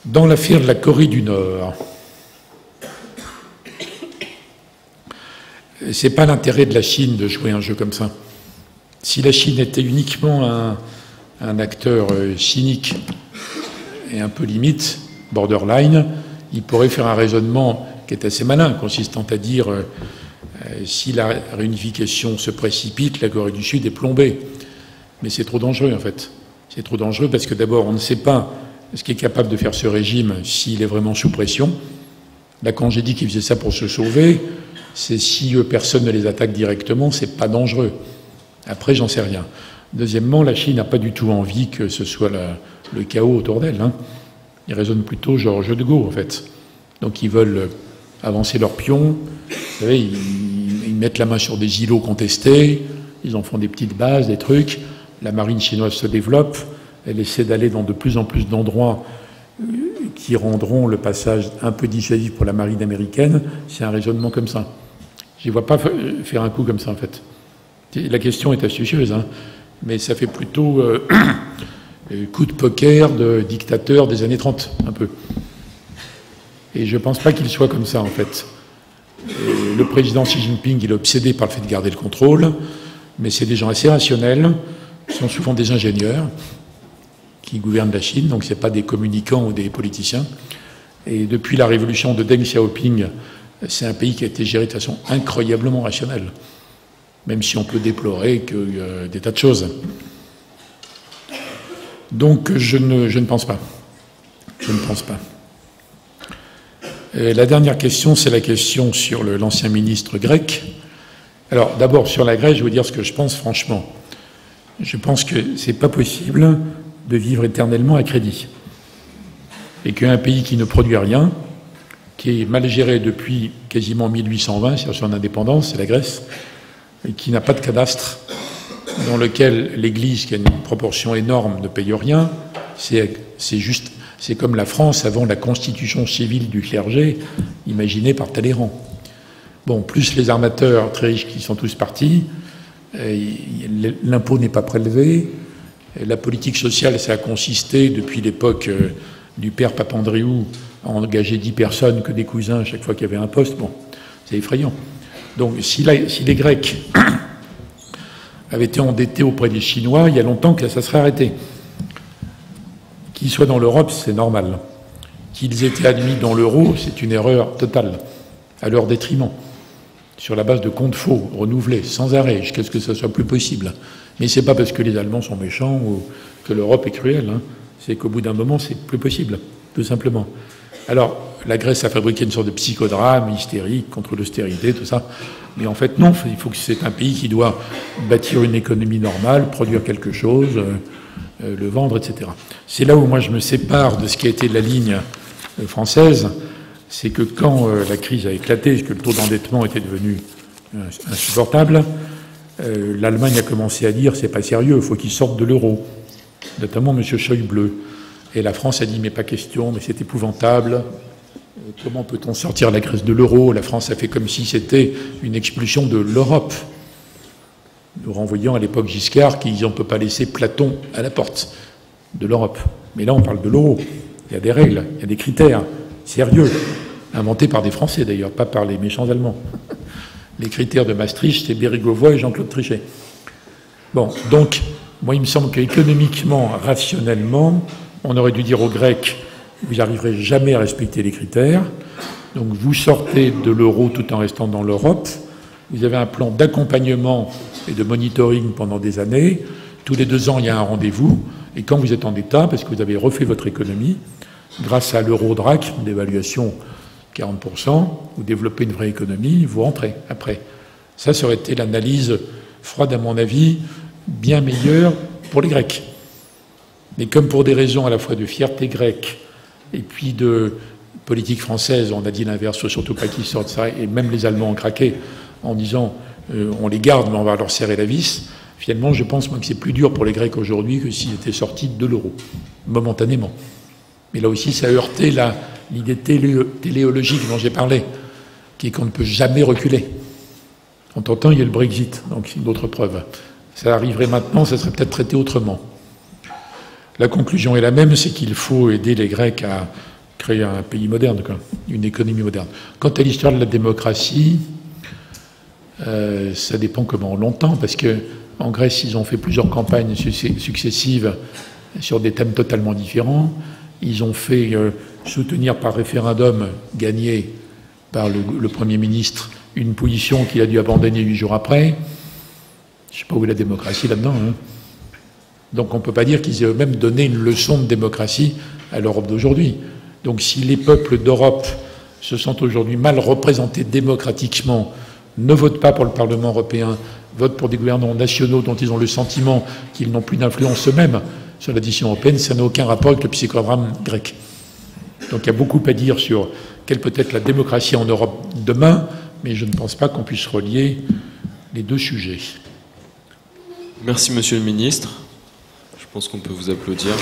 Dans l'affaire de la Corée du Nord, c'est pas l'intérêt de la Chine de jouer un jeu comme ça. Si la Chine était uniquement un acteur cynique et un peu limite, borderline, il pourrait faire un raisonnement qui est assez malin, consistant à dire si la réunification se précipite, la Corée du Sud est plombée. Mais c'est trop dangereux, en fait. C'est trop dangereux parce que d'abord, on ne sait pas ce qu'est capable de faire ce régime s'il est vraiment sous pression. Là, quand j'ai dit qu'il faisait ça pour se sauver, c'est si personne ne les attaque directement, c'est pas dangereux. Après, j'en sais rien. Deuxièmement, la Chine n'a pas du tout envie que ce soit le chaos autour d'elle. Hein. Ils raisonnent plutôt genre jeu de go, en fait. Donc ils veulent avancer leurs pions. Vous savez, ils mettent la main sur des îlots contestés, ils en font des petites bases, des trucs. La marine chinoise se développe, elle essaie d'aller dans de plus en plus d'endroits qui rendront le passage un peu dissuasif pour la marine américaine. C'est un raisonnement comme ça. Je ne vois pas faire un coup comme ça, en fait. La question est astucieuse, hein, mais ça fait plutôt coup de poker de dictateur des années 30, un peu. Et je ne pense pas qu'il soit comme ça, en fait. Le président Xi Jinping, il est obsédé par le fait de garder le contrôle, mais c'est des gens assez rationnels, ce sont souvent des ingénieurs qui gouvernent la Chine, donc ce n'est pas des communicants ou des politiciens. Et depuis la révolution de Deng Xiaoping, c'est un pays qui a été géré de façon incroyablement rationnelle, même si on peut déplorer des tas de choses. Donc je ne pense pas. Je ne pense pas. La dernière question, c'est la question sur l'ancien ministre grec. Alors, d'abord, sur la Grèce, je vais vous dire ce que je pense franchement. Je pense que c'est pas possible de vivre éternellement à crédit. Et qu'un pays qui ne produit rien, qui est mal géré depuis quasiment 1820, c'est-à-dire son indépendance, c'est la Grèce, et qui n'a pas de cadastre, dans lequel l'Église, qui a une proportion énorme, ne paye rien, c'est comme la France avant la constitution civile du clergé, imaginée par Talleyrand. Bon, plus les armateurs très riches qui sont tous partis, l'impôt n'est pas prélevé, la politique sociale, ça a consisté, depuis l'époque du père Papandréou, à engager 10 personnes que des cousins chaque fois qu'il y avait un poste. Bon, c'est effrayant. Donc, si les Grecs avaient été endettés auprès des Chinois, il y a longtemps que ça serait arrêté. Qu'ils soient dans l'Europe, c'est normal. Qu'ils aient été admis dans l'euro, c'est une erreur totale, à leur détriment, sur la base de comptes faux, renouvelés, sans arrêt, jusqu'à ce que ça soit plus possible. Mais c'est pas parce que les Allemands sont méchants ou que l'Europe est cruelle, hein. C'est qu'au bout d'un moment, c'est plus possible, tout simplement. Alors, la Grèce a fabriqué une sorte de psychodrame hystérique contre l'austérité, tout ça. Mais en fait, non, il faut que c'est un pays qui doit bâtir une économie normale, produire quelque chose, le vendre, etc. C'est là où moi je me sépare de ce qui a été la ligne française, c'est que quand la crise a éclaté, que le taux d'endettement était devenu insupportable, l'Allemagne a commencé à dire c'est pas sérieux, il faut qu'ils sortent de l'euro, notamment M. Schäuble. Et la France a dit mais pas question, mais c'est épouvantable, comment peut-on sortir la Grèce de l'euro? La France a fait comme si c'était une expulsion de l'Europe, nous renvoyant à l'époque Giscard qui disait on ne peut pas laisser Platon à la porte de l'Europe. Mais là on parle de l'euro, il y a des règles, il y a des critères sérieux, inventés par des Français d'ailleurs, pas par les méchants Allemands. Les critères de Maastricht, c'est Bérégovoy et Jean-Claude Trichet. Bon, donc, moi il me semble qu'économiquement, rationnellement, on aurait dû dire aux Grecs, vous n'arriverez jamais à respecter les critères, donc vous sortez de l'euro tout en restant dans l'Europe, vous avez un plan d'accompagnement et de monitoring pendant des années, tous les 2 ans il y a un rendez-vous, et quand vous êtes en état, parce que vous avez refait votre économie, grâce à l'euro-drac, une dévaluation 40%, vous développez une vraie économie, vous rentrez après. Ça aurait été l'analyse froide, à mon avis, bien meilleure pour les Grecs. Mais comme pour des raisons à la fois de fierté grecque et puis de politique française, on a dit l'inverse, surtout pas qu'ils sortent ça, et même les Allemands ont craqué en disant on les garde, mais on va leur serrer la vis. Finalement, je pense moi que c'est plus dur pour les Grecs aujourd'hui que s'ils étaient sortis de l'euro, momentanément. Mais là aussi, ça a heurté l'idée téléologique dont j'ai parlé, qui est qu'on ne peut jamais reculer. Entre-temps, il y a le Brexit, donc c'est une autre preuve. Ça arriverait maintenant, ça serait peut-être traité autrement. La conclusion est la même, c'est qu'il faut aider les Grecs à créer un pays moderne, quoi, une économie moderne. Quant à l'histoire de la démocratie, ça dépend comment longtemps, parce qu'en Grèce, ils ont fait plusieurs campagnes successives sur des thèmes totalement différents. Ils ont fait soutenir par référendum, gagné par le Premier ministre, une position qu'il a dû abandonner 8 jours après. Je ne sais pas où est la démocratie là-dedans. Hein. Donc on ne peut pas dire qu'ils aient eux-mêmes donné une leçon de démocratie à l'Europe d'aujourd'hui. Donc si les peuples d'Europe se sentent aujourd'hui mal représentés démocratiquement, ne votent pas pour le Parlement européen, votent pour des gouvernements nationaux dont ils ont le sentiment qu'ils n'ont plus d'influence eux-mêmes sur la décision européenne, ça n'a aucun rapport avec le psychodrame grec. Donc il y a beaucoup à dire sur quelle peut être la démocratie en Europe demain, mais je ne pense pas qu'on puisse relier les deux sujets. Merci, Monsieur le Ministre. Je pense qu'on peut vous applaudir.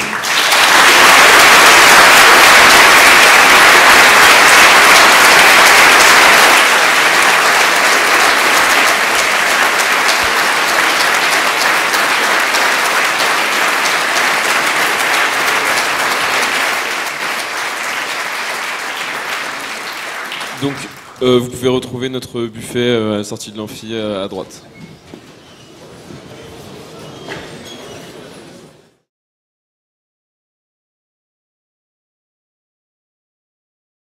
Donc, vous pouvez retrouver notre buffet à la sortie de l'amphi à droite.